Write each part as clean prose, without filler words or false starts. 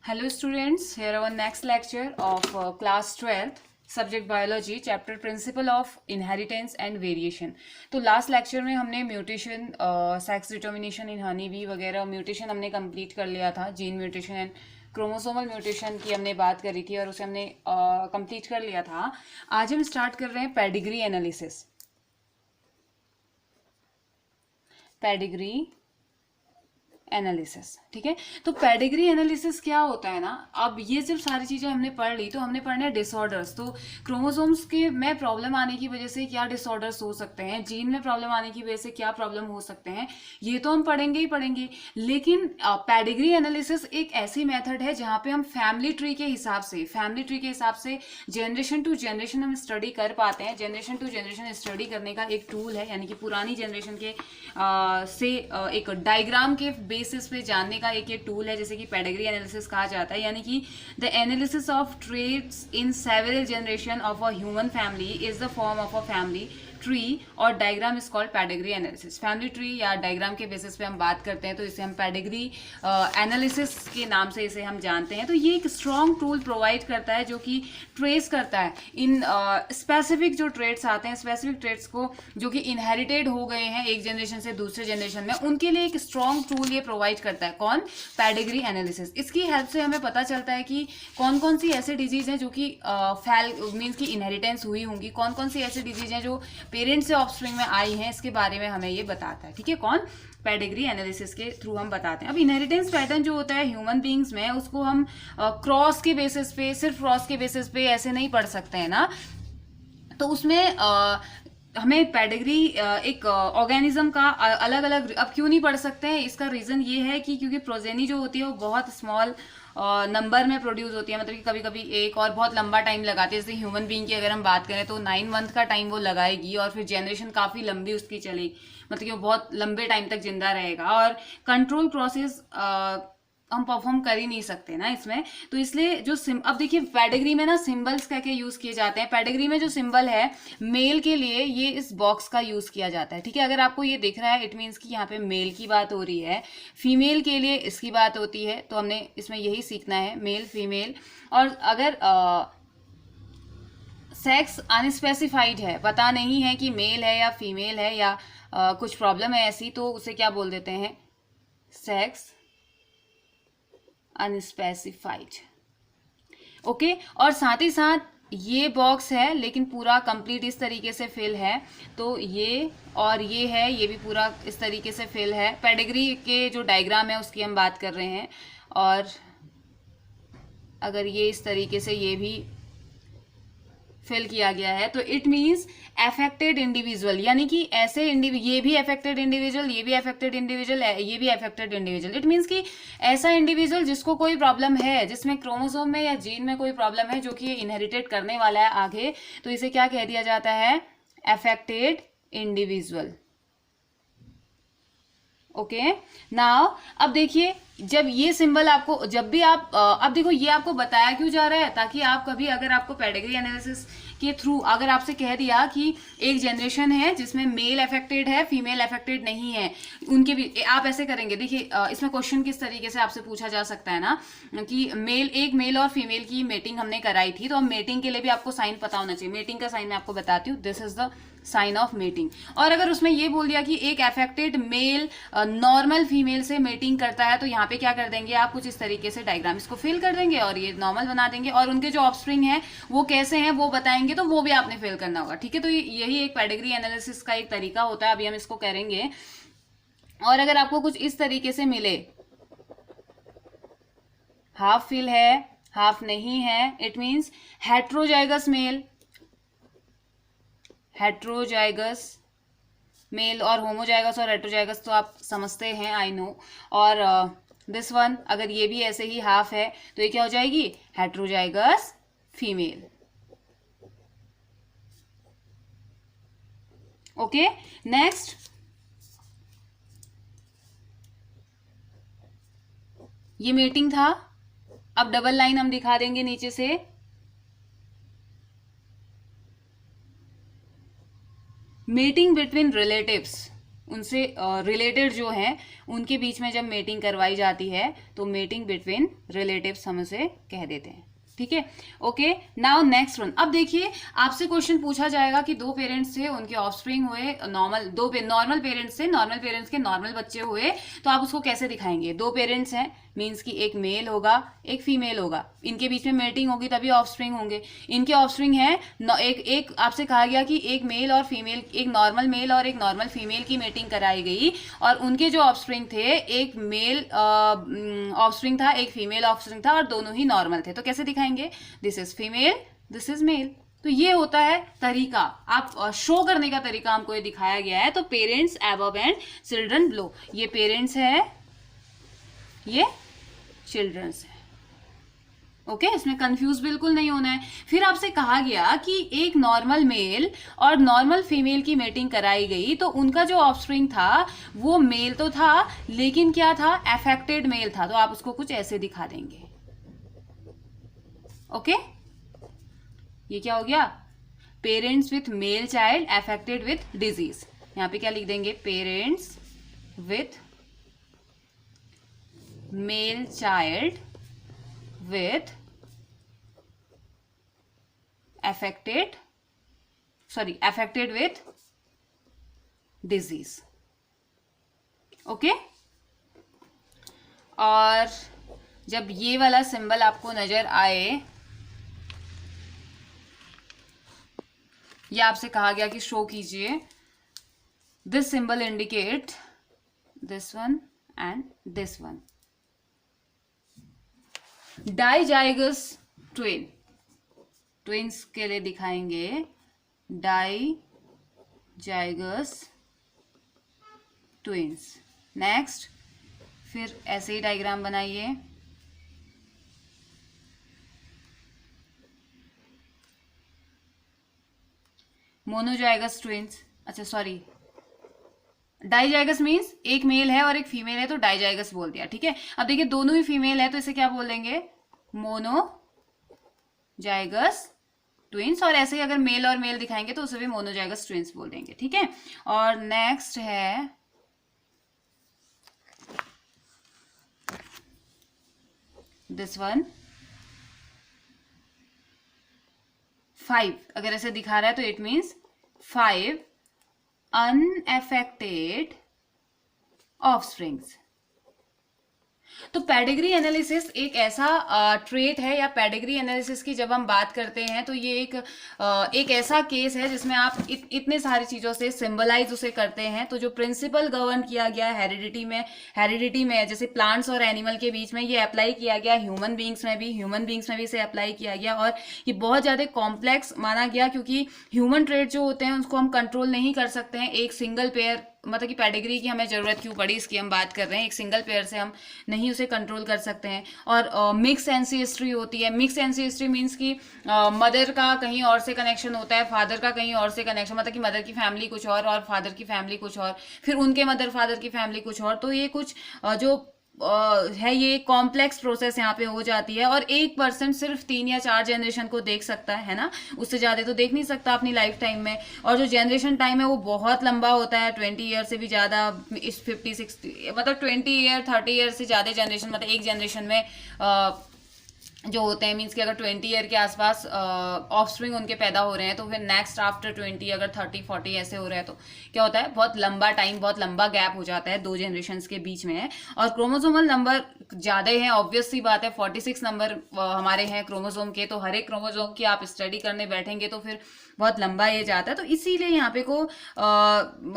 Hello students, here our next lecture of class 12th subject biology chapter principle of inheritance and variation. तो last lecture में हमने mutation, sex determination in honey bee वगैरह mutation हमने complete कर लिया था। Gene mutation and chromosomal mutation की हमने बात करी थी और उसे हमने कंप्लीट कर लिया था। आज हम स्टार्ट कर रहे हैं पेडिग्री एनालिसिस। पेडिग्री एनालिसिस, ठीक है। तो पेडिग्री एनालिसिस क्या होता है ना, अब ये जब सारी चीजें हमने पढ़ ली तो हमने पढ़ना है डिसऑर्डर्स। तो क्रोमोसोम्स के में प्रॉब्लम आने की वजह से क्या डिसऑर्डर्स हो सकते हैं, जीन में प्रॉब्लम आने की वजह से क्या प्रॉब्लम हो सकते हैं, ये तो हम पढ़ेंगे ही पढ़ेंगे। लेकिन पेडिग्री एनालिसिस एक ऐसी मेथड है जहां पे हम फैमिली ट्री के हिसाब से जनरेशन टू जनरेशन हम स्टडी कर पाते हैं। जनरेशन टू जनरेशन स्टडी करने का एक टूल है, यानी कि पुरानी जनरेशन के एक डायग्राम के बेसिस पे जानने का एक ये टूल है, जैसे कि पेडिग्री एनालिसिस कहा जाता है। यानी कि the analysis of traits in several generation of a human family is the form of a family tree or diagram is called pedigree analysis. Family tree या डायग्राम के बेसिस पे हम बात करते हैं तो इसे हम पेडिग्री एनालिसिस के नाम से इसे हम जानते हैं। तो ये एक स्ट्रॉन्ग टूल प्रोवाइड करता है जो कि ट्रेस करता है इन स्पेसिफिक जो ट्रेट्स आते हैं, स्पेसिफिक ट्रेट्स को जो कि इनहेरिटेड हो गए हैं एक जनरेशन से दूसरे जनरेशन में, उनके लिए एक स्ट्रॉन्ग टूल ये प्रोवाइड करता है। कौन? Pedigree analysis. इसकी हेल्प से हमें पता चलता है कि कौन कौन सी ऐसे डिजीज हैं जो कि मीन्स की इनहेरिटेंस हुई होंगी, कौन कौन सी ऐसी डिजीज हैं जो पेरेंट्स से ऑफस्प्रिंग में आई हैं, इसके बारे में हमें ये बताता है। ठीक है, कौन? पेडिग्री एनालिसिस के थ्रू हम बताते हैं। अब इनहेरिटेंस पैटर्न जो होता है ह्यूमन बींग्स में, उसको हम क्रॉस के बेसिस पे, सिर्फ क्रॉस के बेसिस पे ऐसे नहीं पढ़ सकते हैं ना। तो उसमें हमें पेडिग्री एक ऑर्गेनिज्म का अलग अलग अब क्यों नहीं पढ़ सकते हैं, इसका रीजन ये है कि क्योंकि प्रोजेनी जो होती है वो बहुत स्मॉल नंबर में प्रोड्यूस होती है, मतलब कि कभी कभी एक, और बहुत लंबा टाइम लगाती है। जैसे ह्यूमन बीइंग की अगर हम बात करें तो 9 मंथ का टाइम वो लगाएगी और फिर जनरेशन काफी लंबी उसकी चलेगी, मतलब कि वो बहुत लंबे टाइम तक जिंदा रहेगा और कंट्रोल प्रोसेस हम परफॉर्म कर ही नहीं सकते ना इसमें। तो इसलिए जो अब देखिए पेडिग्री में ना सिंबल्स क्या क्या यूज किए जाते हैं। पेडिग्री में जो सिंबल है मेल के लिए ये इस बॉक्स का यूज किया जाता है, ठीक है। अगर आपको ये दिख रहा है इट मीन्स कि यहाँ पे मेल की बात हो रही है। फीमेल के लिए इसकी बात होती है, तो हमने इसमें यही सीखना है, मेल फीमेल। और अगर सेक्स अनस्पेसिफाइड है, पता नहीं है कि मेल है या फीमेल है या कुछ प्रॉब्लम है ऐसी, तो उसे क्या बोल देते हैं? Sex unspecified. ओके, और साथ ही साथ ये बॉक्स है लेकिन पूरा कंप्लीट इस तरीके से फिल है, तो ये और ये है, ये भी पूरा इस तरीके से फिल है। पेडिग्री के जो डायग्राम है उसकी हम बात कर रहे हैं, और अगर ये इस तरीके से ये भी फिल किया गया है तो इट मीन्स अफेक्टेड इंडिविजुअल, यानी कि ऐसे ये भी अफेक्टेड इंडिविजुअल, ये भी अफेक्टेड इंडिविजुअल, ये भी अफेक्टेड इंडिविजुअल। इट मीन्स कि ऐसा इंडिविजुअल जिसको कोई प्रॉब्लम है, जिसमें क्रोमोसोम में या जीन में कोई प्रॉब्लम है जो कि ये इनहेरिटेड करने वाला है आगे, तो इसे क्या कह दिया जाता है? Affected individual. ओके, नाउ अब देखिए, जब ये सिंबल आपको, जब भी आप अब देखो ये आपको बताया क्यों जा रहा है, ताकि आप कभी अगर आपको पेडिग्री एनालिसिस के थ्रू अगर आपसे कह दिया कि एक जनरेशन है जिसमें मेल अफेक्टेड है, फीमेल अफेक्टेड नहीं है, उनके भी आप ऐसे करेंगे। देखिए इसमें क्वेश्चन किस तरीके से आपसे पूछा जा सकता है ना, कि एक मेल और फीमेल की मेटिंग हमने कराई थी, तो अब मेटिंग के लिए भी आपको साइन पता होना चाहिए। मेटिंग का साइन मैं आपको बताती हूँ, this is the sign of mating. और अगर उसमें ये बोल दिया कि एक अफेक्टेड मेल नॉर्मल फीमेल से मेटिंग करता है, तो यहाँ पे क्या कर देंगे आप? कुछ इस तरीके से डायग्राम इसको फिल कर देंगे और ये नॉर्मल बना देंगे, और उनके जो ऑफस्प्रिंग है वो कैसे हैं वो बताएंगे, तो वो भी आपने फिल करना होगा, ठीक है। तो यही एक पेडिग्री एनालिसिस का एक तरीका होता है, अभी हम इसको करेंगे। और अगर आपको कुछ इस तरीके से मिले, हाफ फिल है, हाफ नहीं है, it means heterozygous male, heterozygous male, और होमोजाइगस और हेट्रोजाइगस तो आप समझते हैं, आई नो। और दिस वन अगर ये भी ऐसे ही हाफ है तो ये क्या हो जाएगी? Heterozygous female. ओके, नेक्स्ट ये मेटिंग था। अब डबल लाइन हम दिखा देंगे नीचे से, मेटिंग बिटवीन रिलेटिव्स, उनसे रिलेटेड जो हैं उनके बीच में जब मेटिंग करवाई जाती है तो मेटिंग बिटवीन रिलेटिव्स हम उसे कह देते हैं। ठीक है, ओके। Now next one. अब देखिए आपसे क्वेश्चन पूछा जाएगा कि दो पेरेंट्स थे, उनके ऑफस्प्रिंग हुए नॉर्मल, नॉर्मल पेरेंट्स थे, नॉर्मल पेरेंट्स के नॉर्मल बच्चे हुए, तो आप उसको कैसे दिखाएंगे? दो पेरेंट्स हैं मीन्स कि एक मेल होगा एक फीमेल होगा, इनके बीच में मेटिंग होगी तभी ऑफस्प्रिंग होंगे। इनके ऑफस्प्रिंग है एक आपसे कहा गया कि एक मेल और फीमेल, एक नॉर्मल मेल और एक नॉर्मल फीमेल की मेटिंग कराई गई, और उनके जो ऑफस्प्रिंग थे एक मेल ऑफस्प्रिंग था एक फीमेल ऑफस्प्रिंग था और दोनों ही नॉर्मल थे। तो कैसे दिखाएंगे? This is female, this is male. तो ये होता है तरीका, आप शो करने का तरीका हमको ये दिखाया गया है। तो parents above and children below, ये पेरेंट्स है ये चिल्ड्रंस है। ओके, इसमें कंफ्यूज बिल्कुल नहीं होना है। फिर आपसे कहा गया कि एक नॉर्मल मेल और नॉर्मल फीमेल की मेटिंग कराई गई, तो उनका जो ऑफस्प्रिंग था वो मेल तो था लेकिन क्या था? अफेक्टेड मेल था। तो आप उसको कुछ ऐसे दिखा देंगे। ओके, ये क्या हो गया? Parents with male child affected with disease. यहां पे क्या लिख देंगे? Parents with male child with affected with disease। Okay, और जब ये वाला सिंबल आपको नजर आए, ये आपसे कहा गया कि शो कीजिए, this symbol indicate this one and this one. Dizygous twin, twins के लिए दिखाएंगे डाइजाइगस ट्विन्स। नेक्स्ट, फिर ऐसे ही डायग्राम बनाइए। मोनोजाइगस ट्विन्स, अच्छा सॉरी, डाइजाइगस मीन्स एक मेल है और एक फीमेल है तो डाइजाइगस बोल दिया। ठीक है, अब देखिए दोनों ही फीमेल है तो इसे क्या बोल देंगे? मोनोजाइगस ट्विन्स। और ऐसे ही अगर मेल और मेल दिखाएंगे तो उसे भी मोनोजाइगस ट्विन्स बोल देंगे। ठीक है, और नेक्स्ट है दिस वन 5। अगर ऐसे दिखा रहा है तो इट मीन्स 5 unaffected offsprings। तो पेडिग्री एनालिसिस एक ऐसा ट्रेट है, या पेडिग्री एनालिसिस की जब हम बात करते हैं तो ये एक ऐसा केस है जिसमें आप इतने सारी चीज़ों से सिंबलाइज उसे करते हैं। तो जो प्रिंसिपल गवर्न किया गया है हेरिडिटी में जैसे प्लांट्स और एनिमल के बीच में, ये अप्लाई किया गया ह्यूमन बींग्स में भी इसे अप्लाई किया गया। और ये बहुत ज़्यादा कॉम्प्लेक्स माना गया क्योंकि ह्यूमन ट्रेट जो होते हैं उसको हम कंट्रोल नहीं कर सकते हैं एक सिंगल पेयर, मतलब कि पेडिग्री की हमें ज़रूरत क्यों पड़ी इसकी हम बात कर रहे हैं, एक सिंगल पेयर से हम नहीं उसे कंट्रोल कर सकते हैं। और मिक्स एंसीस्ट्री होती है। मिक्स एंसीस्ट्री मीन्स कि मदर का कहीं और से कनेक्शन होता है, फादर का कहीं और से कनेक्शन, मतलब कि मदर की फैमिली कुछ और फादर की फैमिली कुछ और, फिर उनके मदर फादर की फैमिली कुछ और। तो ये कुछ जो है ये कॉम्प्लेक्स प्रोसेस यहाँ पे हो जाती है। और एक पर्सन सिर्फ 3 या 4 जनरेशन को देख सकता है ना, उससे ज़्यादा तो देख नहीं सकता अपनी लाइफ टाइम में। और जो जनरेशन टाइम है वो बहुत लंबा होता है, 20 ईयर से भी ज़्यादा, इस 50-60 मतलब 20 ईयर 30 ईयर से ज़्यादा जनरेशन, मतलब एक जनरेशन में जो होते हैं मीन्स कि अगर 20 ईयर के आसपास ऑफस्प्रिंग उनके पैदा हो रहे हैं तो फिर नेक्स्ट आफ्टर 20 अगर 30-40 ऐसे हो रहे हैं तो क्या होता है? बहुत लंबा टाइम, बहुत लंबा गैप हो जाता है दो जनरेशन्स के बीच में। और क्रोमोसोमल नंबर ज़्यादा हैं, ऑब्वियस सी बात है। 46 नंबर हमारे हैं क्रोमोसोम के, तो हर एक क्रोमोसोम की आप स्टडी करने बैठेंगे तो फिर बहुत लंबा ये जाता है। तो इसीलिए यहाँ पे को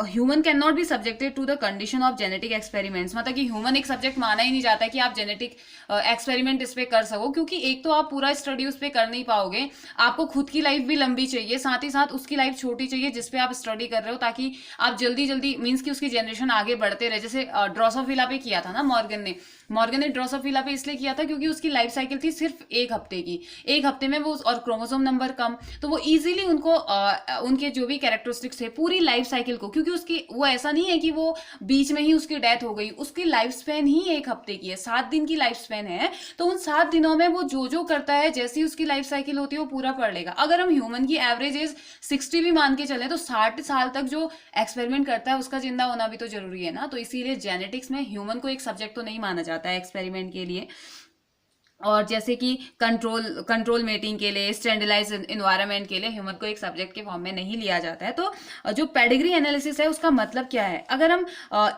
human can not be subjected to the condition of genetic experiments, मतलब कि ह्यूमन एक सब्जेक्ट माना ही नहीं जाता है कि आप जेनेटिक एक्सपेरिमेंट इस पर कर सको, क्योंकि एक तो आप पूरा स्टडी उस पर कर नहीं पाओगे, आपको खुद की लाइफ भी लंबी चाहिए, साथ ही साथ उसकी लाइफ छोटी चाहिए जिसपे आप स्टडी कर रहे हो, ताकि आप जल्दी जल्दी मीन्स कि उसकी जनरेशन आगे बढ़ते रहे। जैसे ड्रोसोफिला पे किया था ना मॉर्गन ने हमने ड्रोसोफिला पे इसलिए किया था क्योंकि उसकी लाइफ साइकिल थी सिर्फ 1 हफ्ते की, 1 हफ्ते में वो, और क्रोमोसोम नंबर कम, तो वो इजीली उनको उनके जो भी कैरेक्टरिस्टिक्स थे पूरी लाइफ साइकिल को, क्योंकि उसकी वो ऐसा नहीं है कि वो बीच में ही उसकी डेथ हो गई, उसकी लाइफ स्पैन ही 1 हफ्ते की है, 7 दिन की लाइफ स्पैन है, तो उन 7 दिनों में वो जो जो करता है, जैसी उसकी लाइफ साइकिल होती है वो पूरा पढ़ लेगा। अगर हम ह्यूमन की एवरेज एज 60 भी मान के चले तो 60 साल तक जो एक्सपेरिमेंट करता है उसका जिंदा होना भी तो जरूरी है ना, तो इसीलिए जेनेटिक्स में ह्यूमन को एक सब्जेक्ट तो नहीं माना जाता है एक्सपेरिमेंट के लिए। और जैसे कि कंट्रोल मेटिंग के लिए, स्टैंडर्डाइज इन्वायरमेंट के लिए ह्यूमन को एक सब्जेक्ट के फॉर्म में नहीं लिया जाता है। तो जो पेडिग्री एनालिसिस है उसका मतलब क्या है, अगर हम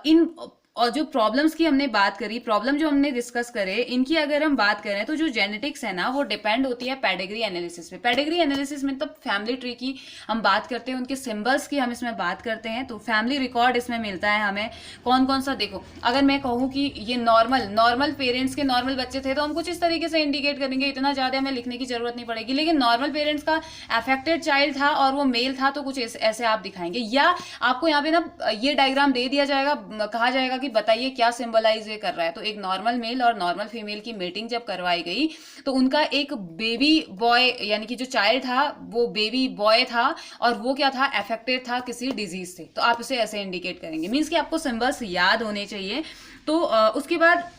इन और जो प्रॉब्लम्स की हमने बात करी, प्रॉब्लम जो हमने डिस्कस करे, इनकी अगर हम बात करें तो जो जेनेटिक्स है ना वो डिपेंड होती है पेडिग्री एनालिसिस पे। पेडिग्री एनालिसिस में तब फैमिली ट्री की हम बात करते हैं, उनके सिंबल्स की हम इसमें बात करते हैं, तो फैमिली रिकॉर्ड इसमें मिलता है हमें कौन कौन सा। देखो अगर मैं कहूँ कि ये नॉर्मल पेरेंट्स के नॉर्मल बच्चे थे तो हम कुछ इस तरीके से इंडिकेट करेंगे, इतना ज्यादा हमें लिखने की जरूरत नहीं पड़ेगी। लेकिन नॉर्मल पेरेंट्स का अफेक्टेड चाइल्ड था और वो मेल था तो कुछ ऐसे आप दिखाएंगे, या आपको यहाँ पे ना ये डायग्राम दे दिया जाएगा, कहा जाएगा कि बताइए क्या सिंबलाइज ये कर रहा है। तो एक नॉर्मल मेल और नॉर्मल फीमेल की मीटिंग जब करवाई गई तो उनका एक बेबी बॉय, यानी कि जो चाइल्ड था वो बेबी बॉय था और वो क्या था, अफेक्टेड था किसी डिजीज से, तो आप इसे ऐसे इंडिकेट करेंगे, मीन्स कि आपको सिंबल्स याद होने चाहिए। तो उसके बाद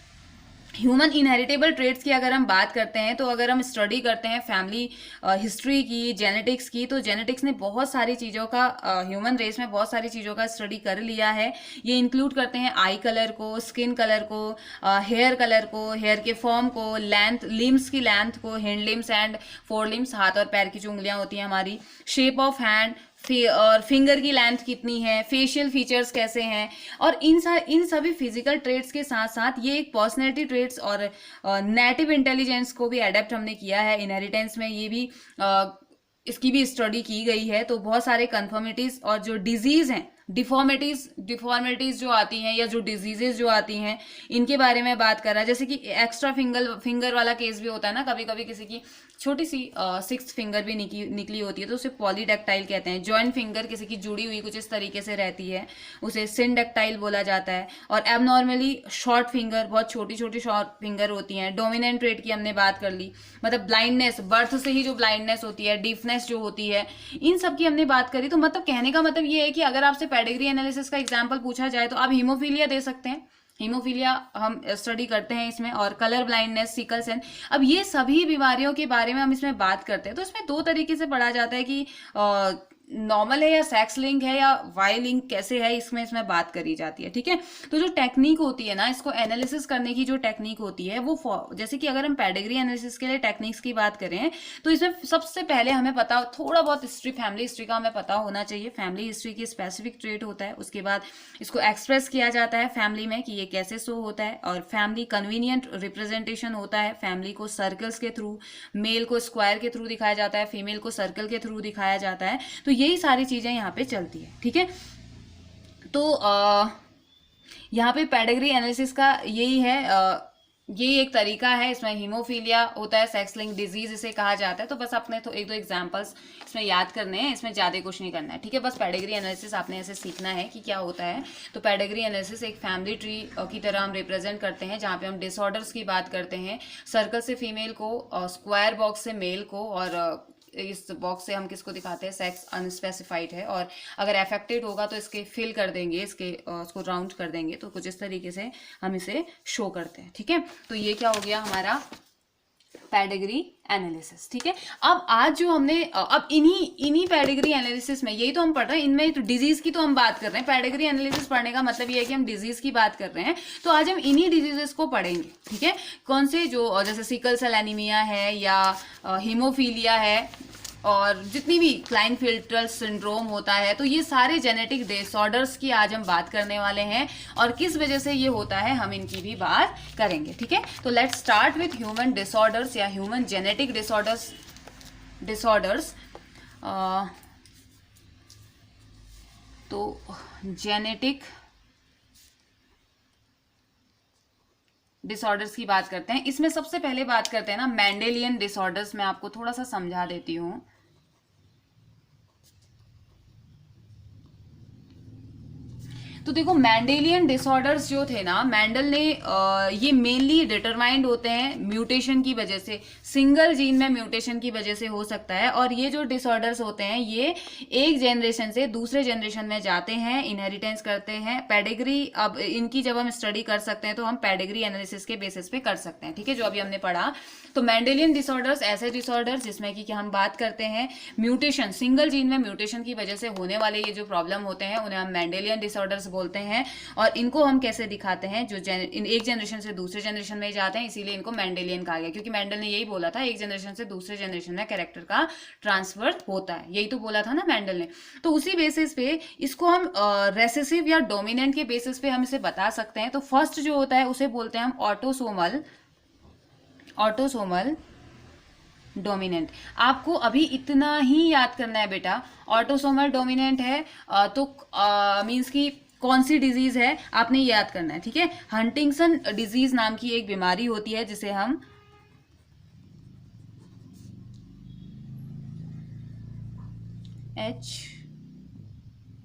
ह्यूमन इनहेरिटेबल ट्रेड्स की अगर हम बात करते हैं, तो अगर हम स्टडी करते हैं फैमिली हिस्ट्री की, जेनेटिक्स की, तो जेनेटिक्स ने बहुत सारी चीज़ों का, ह्यूमन रेस में बहुत सारी चीज़ों का स्टडी कर लिया है। ये इंक्लूड करते हैं आई कलर को, स्किन कलर को, हेयर कलर को, हेयर के फॉर्म को, लेंथ, लिम्स की लेंथ को, hand limbs and four limbs, हाथ और पैर की जो उंगलियां होती हैं हमारी, शेप ऑफ हैंड और फिंगर की लेंथ कितनी है, फेशियल फीचर्स कैसे हैं, और इन सभी फिजिकल ट्रेड्स के साथ साथ ये एक पर्सनैलिटी ट्रेड्स और नेटिव इंटेलिजेंस को भी एडेप्ट हमने किया है इनहेरिटेंस में, ये भी इसकी भी स्टडी की गई है। तो बहुत सारे कन्फर्मिटीज और जो डिजीज हैं, डिफॉर्मिटीज जो आती हैं या जो डिजीजेज जो आती हैं, इनके बारे में बात कर रहा है। जैसे कि एक्स्ट्रा फिंगर वाला केस भी होता है ना, कभी कभी किसी की छोटी सी 6th फिंगर भी निकली होती है तो उसे पॉलीडेक्टाइल कहते हैं। जॉइंट फिंगर किसी की जुड़ी हुई कुछ इस तरीके से रहती है, उसे सिंडेक्टाइल बोला जाता है। और एबनॉर्मली शॉर्ट फिंगर, बहुत छोटी छोटी शॉर्ट फिंगर होती हैं। डोमिनेंट ट्रेट की हमने बात कर ली, मतलब ब्लाइंडनेस, बर्थ से ही जो ब्लाइंडनेस होती है, डीफनेस जो होती है, इन सब की हमने बात करी। तो मतलब कहने का मतलब ये है कि अगर आपसे पेडिग्री एनालिसिस का एग्जाम्पल पूछा जाए तो आप हीमोफीलिया दे सकते हैं, हीमोफीलिया हम स्टडी करते हैं इसमें, और कलर ब्लाइंडनेस, सिकल सेल। अब ये सभी बीमारियों के बारे में हम इसमें बात करते हैं, तो इसमें 2 तरीके से पढ़ा जाता है कि नॉर्मल है या सेक्स लिंक है या वाई लिंक कैसे है, इसमें बात करी जाती है। ठीक है, तो जो टेक्निक होती है ना, इसको एनालिसिस करने की जो टेक्निक होती है वो, जैसे कि अगर हम पेडिग्री एनालिसिस के लिए टेक्निक्स की बात करें तो इसमें सबसे पहले हमें पता, थोड़ा बहुत हिस्ट्री, फैमिली हिस्ट्री का हमें पता होना चाहिए। फैमिली हिस्ट्री की स्पेसिफिक ट्रेट होता है, उसके बाद इसको एक्सप्रेस किया जाता है फैमिली में कि ये कैसे शो होता है, और फैमिली कन्वीनियंट रिप्रेजेंटेशन होता है। फैमिली को सर्कल्स के थ्रू, मेल को स्क्वायर के थ्रू दिखाया जाता है, फीमेल को सर्कल के थ्रू दिखाया जाता है। तो यही सारी चीजें यहाँ पे चलती है। ठीक है, तो यहाँ पे पेडिग्री एनालिसिस का यही है, यही एक तरीका है। इसमें हीमोफीलिया होता है, सेक्स लिंक डिजीज इसे कहा जाता है। तो बस आपने तो 1-2 एग्जांपल्स इसमें याद करने हैं, इसमें ज़्यादा कुछ नहीं करना है। ठीक है, बस पेडिग्री एनालिसिस आपने ऐसे सीखना है कि क्या होता है। तो पेडिग्री एनालिसिस एक फैमिली ट्री की तरह हम रिप्रेजेंट करते हैं, जहाँ पे हम डिसऑर्डर्स की बात करते हैं, सर्कल से फीमेल को, स्क्वायर बॉक्स से मेल को, और इस बॉक्स से हम किसको दिखाते हैं, सेक्स अनस्पेसिफाइड है, और अगर अफेक्टेड होगा तो इसके फिल कर देंगे, इसको राउंड कर देंगे। तो कुछ इस तरीके से हम इसे शो करते हैं। ठीक है, तो ये क्या हो गया हमारा पेडिग्री एनालिसिस। ठीक है, अब आज जो हमने, अब इन्हीं पेडिग्री एनालिसिस में, यही तो हम पढ़ रहे हैं, इनमें तो डिजीज की तो हम बात कर रहे हैं। पेडिग्री एनालिसिस पढ़ने का मतलब ये है कि हम डिजीज की बात कर रहे हैं, तो आज हम इन्हीं डिजीजेस को पढ़ेंगे। ठीक है, कौन से, जो जैसे सिकल सेल एनीमिया है या हीमोफीलिया है, और जितनी भी क्लाइनफेल्टर सिंड्रोम होता है, तो ये सारे जेनेटिक डिसऑर्डर्स की आज हम बात करने वाले हैं, और किस वजह से ये होता है हम इनकी भी बात करेंगे। ठीक है, तो let's start with human disorders या ह्यूमन जेनेटिक डिसऑर्डर्स। तो जेनेटिक डिसऑर्डर्स की बात करते हैं। इसमें सबसे पहले बात करते हैं ना मेंडेलियन डिसऑर्डर्स। मैं आपको थोड़ा सा समझा देती हूँ। तो देखो मेंडेलियन डिसऑर्डर्स जो थे ना, मेंडल ने ये मेनली डिटरमाइंड होते हैं म्यूटेशन की वजह से, सिंगल जीन में म्यूटेशन की वजह से हो सकता है। और ये जो डिसऑर्डर्स होते हैं ये एक जनरेशन से दूसरे जनरेशन में जाते हैं, इनहेरिटेंस करते हैं। पेडिग्री, अब इनकी जब हम स्टडी कर सकते हैं तो हम पेडिग्री एनालिसिस के बेसिस पे कर सकते हैं, ठीक है, जो अभी हमने पढ़ा। तो मेंडेलियन डिसऑर्डर्स ऐसे डिसऑर्डर्स जिसमें कि हम बात करते हैं म्यूटेशन, सिंगल जीन में म्यूटेशन की वजह से होने वाले ये जो प्रॉब्लम होते हैं उन्हें हम मेंडेलियन डिसऑर्डर्स बोलते हैं। और इनको हम कैसे दिखाते हैं, जो एक जनरेशन से दूसरे जनरेशन में जाते हैं, इसीलिए इनको मेंडेलियन कहा गया, क्योंकि मेंडल ने यही बोला था एक जनरेशन से दूसरे जनरेशन में कैरेक्टर का ट्रांसफर होता है, यही तो बोला था ना मेंडल ने। तो उसी बेसिस पे इसको हम रेसेसिव या डोमिनेंट के बेसिस पे हम इसे बता सकते हैं। तो फर्स्ट जो होता है उसे बोलते हैं हम ऑटोसोमल डोमिनेंट। आपको अभी इतना ही याद करना है बेटा, ऑटोसोमल डोमिनेंट है तो मींस की कौन सी डिजीज है आपने याद करना है, ठीक है। हंटिंगसन डिजीज नाम की एक बीमारी होती है जिसे हम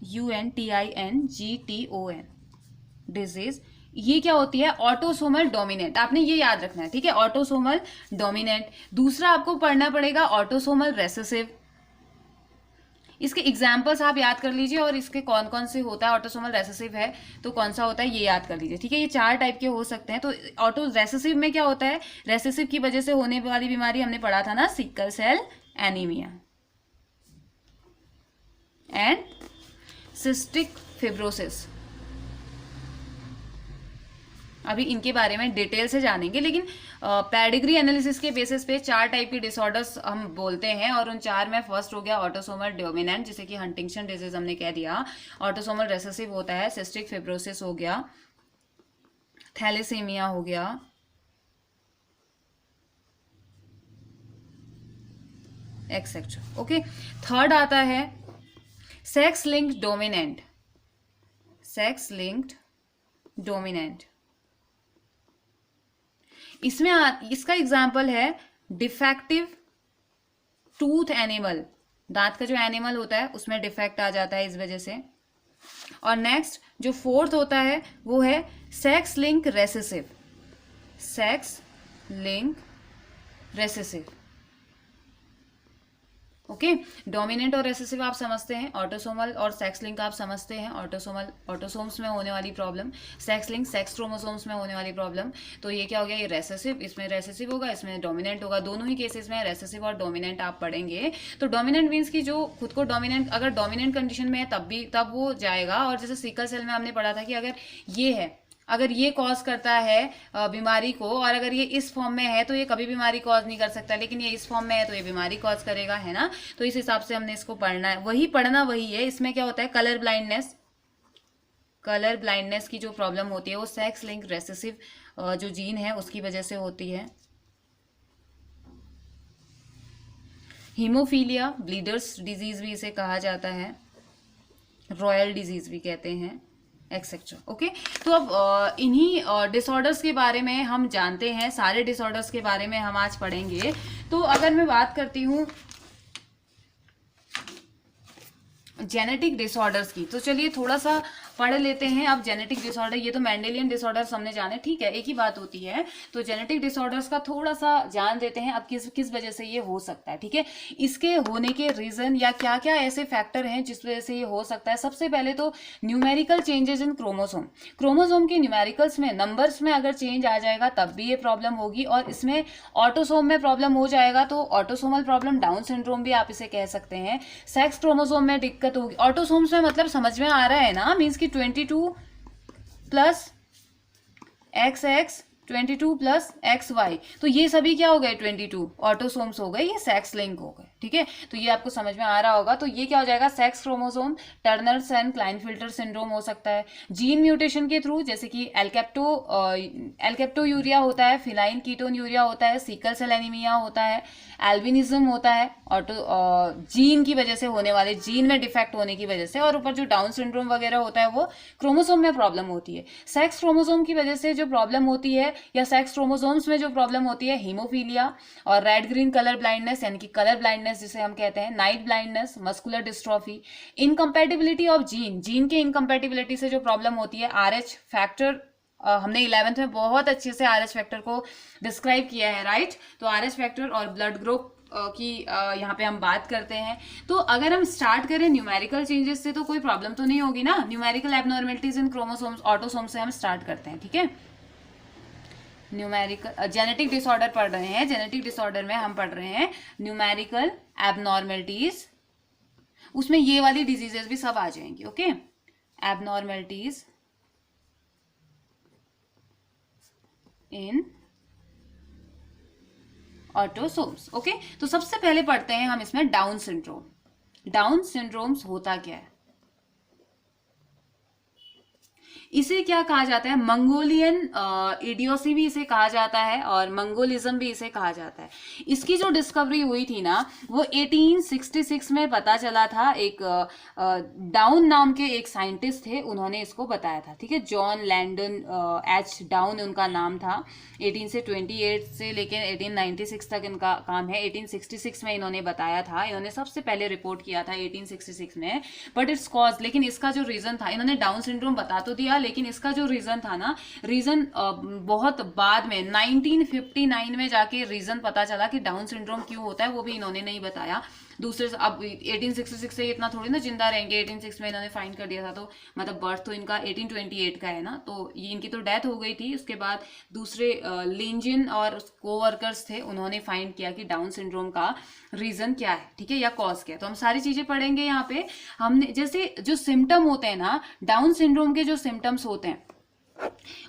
HUNTINGTON डिजीज, ये क्या होती है, ऑटोसोमल डोमिनेंट, आपने ये याद रखना है, ठीक है, ऑटोसोमल डोमिनेंट। दूसरा आपको पढ़ना पड़ेगा ऑटोसोमल रेसेसिव। इसके एग्जाम्पल्स आप याद कर लीजिए और इसके कौन कौन से होता है। ऑटोसोमल रेसेसिव है तो कौन सा होता है ये याद कर लीजिए, ठीक है। ये 4 टाइप के हो सकते हैं। तो ऑटो रेसेसिव में क्या होता है, रेसेसिव की वजह से होने वाली बीमारी हमने पढ़ा था ना, sickle cell anaemia and cystic fibrosis. अभी इनके बारे में डिटेल से जानेंगे, लेकिन पेडिग्री एनालिसिस के बेसिस पे 4 टाइप के डिसऑर्डर्स हम बोलते हैं और उन 4 में फर्स्ट हो गया ऑटोसोमल डोमिनेंट, जिसे कि हंटिंगटन डिजीज हमने कह दिया। ऑटोसोमल रेसेसिव होता है, सिस्टिक फिब्रोसिस हो गया, थैलेसीमिया हो गया, एक्सेट्रा। ओके, थर्ड आता है sex linked dominant. Sex linked dominant, इसमें इसका एग्जाम्पल है डिफेक्टिव टूथ एनिमल, दांत का जो एनिमल होता है उसमें डिफेक्ट आ जाता है इस वजह से। और नेक्स्ट जो फोर्थ होता है वो है sex link recessive. Sex link recessive, okay. Dominant और रेसेसिव आप समझते हैं, ऑटोसोमल और सेक्स लिंक आप समझते हैं। ऑटोसोमल ऑटोसोम्स में होने वाली problem, sex link sex chromosomes में होने वाली प्रॉब्लम। तो ये क्या हो गया, ये रेसेसिव, इसमें रेसेसिव होगा, इसमें डोमिनेंट होगा। दोनों ही केसेस में रेसेसिव और डोमिनेंट आप पढ़ेंगे। तो डोमिनेंट मीन्स की जो खुद को डोमिनेंट, अगर डोमिनेंट कंडीशन में है तब वो जाएगा। और जैसे सिकल सेल में हमने पढ़ा था कि अगर ये है, अगर ये कॉज करता है बीमारी को, और अगर ये इस फॉर्म में है तो ये कभी बीमारी कॉज नहीं कर सकता, लेकिन ये इस फॉर्म में है तो ये बीमारी कॉज करेगा, है ना। तो इस हिसाब से हमने इसको पढ़ना है, वही पढ़ना वही है। इसमें क्या होता है, कलर ब्लाइंडनेस, कलर ब्लाइंडनेस की जो प्रॉब्लम होती है वो सेक्स लिंक रेसेसिव जो जीन है उसकी वजह से होती है। हीमोफीलिया, ब्लीडर्स डिजीज भी इसे कहा जाता है, रॉयल डिजीज भी कहते हैं, एक्सेट्रा। ओके, तो अब इन्हीं डिसऑर्डर्स के बारे में हम जानते हैं, सारे डिसऑर्डर्स के बारे में हम आज पढ़ेंगे। तो अगर मैं बात करती हूँ जेनेटिक डिसऑर्डर्स की, तो चलिए थोड़ा सा पढ़ लेते हैं। अब जेनेटिक डिसऑर्डर, ये तो मेंडेलियन डिसऑर्डर्स हमने जाने, ठीक है, एक ही बात होती है। तो जेनेटिक डिसऑर्डर्स का थोड़ा सा जान देते हैं, अब किस वजह से ये हो सकता है, ठीक है, इसके होने के रीजन या क्या क्या ऐसे फैक्टर हैं जिस वजह से ये हो सकता है। सबसे पहले तो numerical changes in chromosome, chromosome के न्यूमेरिकल्स में, नंबर्स में अगर चेंज आ जाएगा तब भी ये प्रॉब्लम होगी। और इसमें ऑटोसोम में प्रॉब्लम हो जाएगा तो ऑटोसोमल प्रॉब्लम, डाउन सिंड्रोम भी आप इसे कह सकते हैं। सेक्स क्रोमोसोम में दिक्कत होगी, ऑटोसोम्स में मतलब समझ में आ रहा है ना, मीन्स की 22 प्लस XX 22 प्लस XY, तो ये सभी क्या हो गए, 22 ऑटोसोम्स हो गए, ये सेक्स लिंक हो गए, ठीक है। तो ये आपको समझ में आ रहा होगा। तो ये क्या हो जाएगा, sex chromosome, Turner's and Klinefelter syndrome हो सकता है। जीन म्यूटेशन के थ्रू, जैसे कि एल्केप्टोयूरिया होता है, फिलाइन कीटोन यूरिया होता है, सिकल सेल एनीमिया होता है, एल्बिनिज्म होता है, जीन की वजह से होने वाले, जीन में डिफेक्ट होने की वजह से। और ऊपर जो डाउन सिंड्रोम वगैरह होता है वो क्रोमोसोम में प्रॉब्लम होती है। सेक्स क्रोमोसोम की वजह से जो प्रॉब्लम होती है या सेक्स क्रोमोसोम्स में जो प्रॉब्लम होती है हीमोफीलिया और रेड ग्रीन कलर ब्लाइंडनेस यानी कि कलर ब्लाइंडनेस जिसे हम कहते हैं, night blindness, muscular dystrophy, incompatibility of gene के इनकम्पैटिबिलिटी से जो प्रॉब्लम होती है, RH फैक्टर हमने 11th में बहुत अच्छे से RH फैक्टर को डिस्क्राइब किया है, राइट। तो RH फैक्टर और ब्लड ग्रुप की यहाँ पे हम बात करते हैं। तो अगर हम स्टार्ट करें न्यूमेरिकल चेंजेस से तो कोई प्रॉब्लम तो नहीं होगी ना। न्यूमेरिकल एबनॉर्मेलिटीज इन क्रोमोसोम्स, ऑटोसोम से हम स्टार्ट करते हैं, ठीक है। न्यूमेरिकल जेनेटिक डिसऑर्डर पढ़ रहे हैं, जेनेटिक डिसऑर्डर में हम पढ़ रहे हैं न्यूमेरिकल एबनॉर्मेलिटीज, उसमें ये वाली डिजीजेस भी सब आ जाएंगी, ओके। एबनॉर्मेलिटीज इन ऑटोसोम्स, ओके। तो सबसे पहले पढ़ते हैं हम इसमें डाउन सिंड्रोम। डाउन सिंड्रोम्स होता क्या है, इसे क्या कहा जाता है, मंगोलियन इडियोसी भी इसे कहा जाता है और मंगोलिज्म भी इसे कहा जाता है। इसकी जो डिस्कवरी हुई थी ना वो 1866 में पता चला था। एक डाउन नाम के एक साइंटिस्ट थे, उन्होंने इसको बताया था, ठीक है। जॉन लैंडन एच डाउन उनका नाम था। 1828 से लेकर 1896 तक इनका काम है। 1866 में इन्होंने बताया था, इन्होंने सबसे पहले रिपोर्ट किया था 1866 में। बट इट्स कॉज, लेकिन इसका जो रीजन था, इन्होंने डाउन सिंड्रोम बता तो दिया लेकिन इसका जो रीजन था ना, रीजन बहुत बाद में 1959 में जाके रीजन पता चला कि डाउन सिंड्रोम क्यों होता है, वो भी इन्होंने नहीं बताया। दूसरे अब 1866 से इतना थोड़ी ना जिंदा रहेंगे, 1866 में इन्होंने फाइंड कर दिया था, तो मतलब बर्थ तो इनका 1828 का है ना, तो ये इनकी तो डेथ हो गई थी। उसके बाद दूसरे लिंजिन और कोवर्कर्स थे, उन्होंने फाइंड किया कि डाउन सिंड्रोम का रीजन क्या है, ठीक है, या कॉज क्या है। तो हम सारी चीजें पढ़ेंगे यहाँ पे। हमने जैसे जो सिम्टम होते हैं ना, डाउन सिंड्रोम के जो सिम्टम्स होते हैं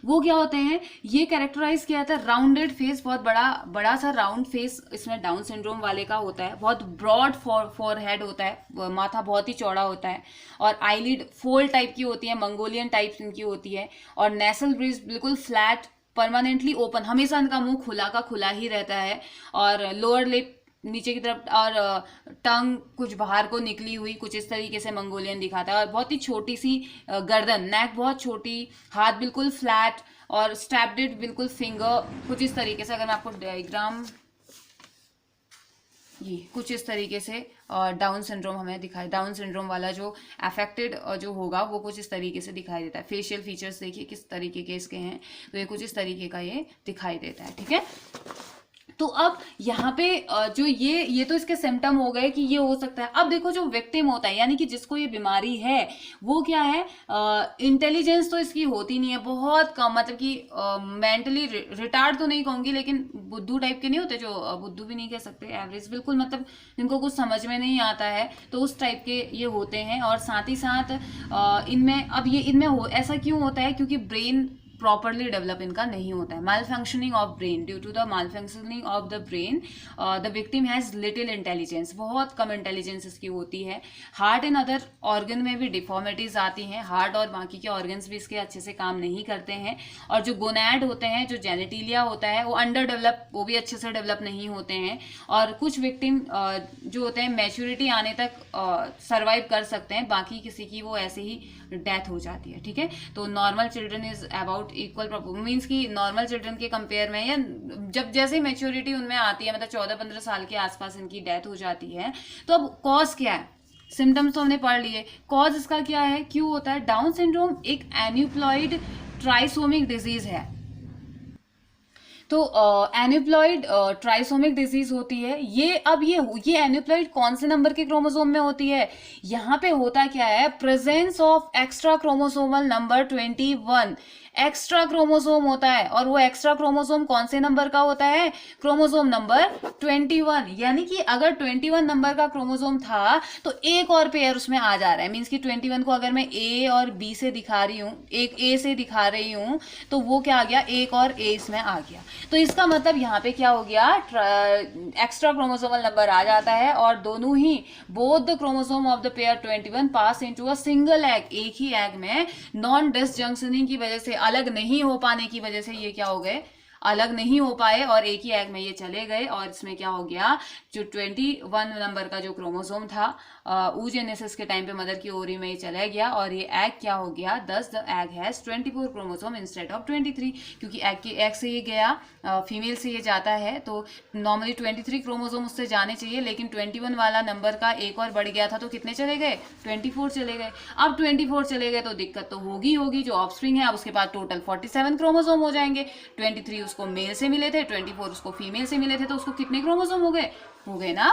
वो क्या होते हैं, ये कैरेक्टराइज किया जाता है राउंडेड फेस, बहुत बड़ा सा राउंड फेस इसमें डाउन सिंड्रोम वाले का होता है। बहुत ब्रॉड फॉरहेड होता है, माथा बहुत ही चौड़ा होता है और आईलिड फोल्ड टाइप की होती है, मंगोलियन टाइप इनकी होती है। और नेसल ब्रिज बिल्कुल फ्लैट, परमानेंटली ओपन, हमेशा इनका मुंह खुला का खुला ही रहता है। और लोअर लिप नीचे की तरफ और टंग कुछ बाहर को निकली हुई, कुछ इस तरीके से मंगोलियन दिखाता है। और बहुत ही छोटी सी गर्दन, नेक बहुत छोटी, हाथ बिल्कुल फ्लैट और स्टैप्डेड बिल्कुल फिंगर, कुछ इस तरीके से। अगर मैं आपको डायग्राम, ये कुछ इस तरीके से डाउन सिंड्रोम हमें दिखाई, डाउन सिंड्रोम वाला जो अफेक्टेड जो होगा वो कुछ इस तरीके से दिखाई देता है। फेशियल फीचर्स देखिए किस तरीके के इसके हैं, तो ये कुछ इस तरीके का ये दिखाई देता है, ठीक है। तो अब यहाँ पे जो ये तो इसके सिम्टम हो गए कि ये हो सकता है। अब देखो जो विक्टिम होता है, यानी कि जिसको ये बीमारी है, वो क्या है, इंटेलिजेंस तो इसकी होती नहीं है, बहुत कम, मतलब कि मेंटली रिटार्ड तो नहीं कहूंगी लेकिन बुद्धू टाइप के नहीं होते, जो बुद्धू भी नहीं कह सकते, एवरेज बिल्कुल, मतलब जिनको कुछ समझ में नहीं आता है, तो उस टाइप के ये होते हैं। और साथ ही साथ इनमें, अब ये इनमें ऐसा क्यों होता है, क्योंकि ब्रेन प्रॉपरली डेवलप इनका नहीं होता है। Malfunctioning of brain, due to the malfunctioning of the brain the victim has little intelligence, बहुत कम इंटेलिजेंस इसकी होती है। हार्ट एंड अदर ऑर्गन में भी डिफॉर्मिटीज आती हैं, हार्ट और बाकी के ऑर्गन्स भी इसके अच्छे से काम नहीं करते हैं। और जो गोनैड होते हैं, जो जेनेटिलिया होता है, वो अंडर डेवलप, वो भी अच्छे से डेवलप नहीं होते हैं। और कुछ विक्टिम जो होते हैं मैच्योरिटी आने तक सर्वाइव कर सकते हैं, बाकी किसी की वो ऐसे ही डेथ हो जाती है, ठीक है। तो normal children is about equal, means कि नॉर्मल चिल्ड्रन के कंपेयर में, या जब जैसे मैच्योरिटी उनमें आती है, मतलब 14-15 साल के आसपास इनकी डेथ हो जाती है। तो अब कॉज क्या है, सिम्टम्स तो हमने पढ़ लिए, कॉज इसका क्या है, क्यों होता है। डाउन सिंड्रोम एक एन्यूप्लॉइड ट्राइसोमिक डिजीज है। तो एन्यूप्लॉइड ट्राइसोमिक डिजीज होती है ये। अब ये एन्यूप्लॉइड कौन से नंबर के क्रोमोसोम में होती है, यहाँ पे होता क्या है, presence of extra chromosomal number 21, extra chromosome होता है। और वो एक्स्ट्रा क्रोमोसोम कौन से नंबर का होता है, क्रोमोसोम नंबर 21। यानी कि अगर 21 नंबर का क्रोमोसोम था तो एक और पेयर उसमें आ जा रहा है, मीन्स कि 21 को अगर मैं ए और बी से दिखा रही हूँ, एक ए से दिखा रही हूँ, तो वो क्या आ गया, एक और ए इसमें आ गया। तो इसका मतलब यहाँ पे क्या हो गया, एक्स्ट्रा क्रोमोसोमल नंबर आ जाता है और दोनों ही both the chromosome of the pair 21 pass into a single egg, एक ही एग में नॉन डिसजंक्शनिंग की वजह से, अलग नहीं हो पाने की वजह से ये क्या हो गए, अलग नहीं हो पाए और एक ही एग में ये चले गए, और इसमें क्या हो गया, जो 21 नंबर का जो क्रोमोसोम था oogenesis के टाइम पे मदर की ओवरी में ये चला गया, और ये एग क्या हो गया, दस the egg has 24 chromosome instead of 23, क्योंकि एग से ये गया, फीमेल से ये जाता है, तो नॉर्मली 23 क्रोमोसोम उससे जाने चाहिए, लेकिन 21 वाला नंबर का एक और बढ़ गया था, तो कितने चले गए, 24 चले गए। अब 24 चले गए तो दिक्कत तो होगी, जो ऑफस्प्रिंग है अब उसके पास टोटल 47 क्रोमोसोम हो जाएंगे। 23 उसको मेल से मिले थे, 24 उसको फीमेल से मिले थे, तो उसको कितने क्रोमोसोम हो गए ना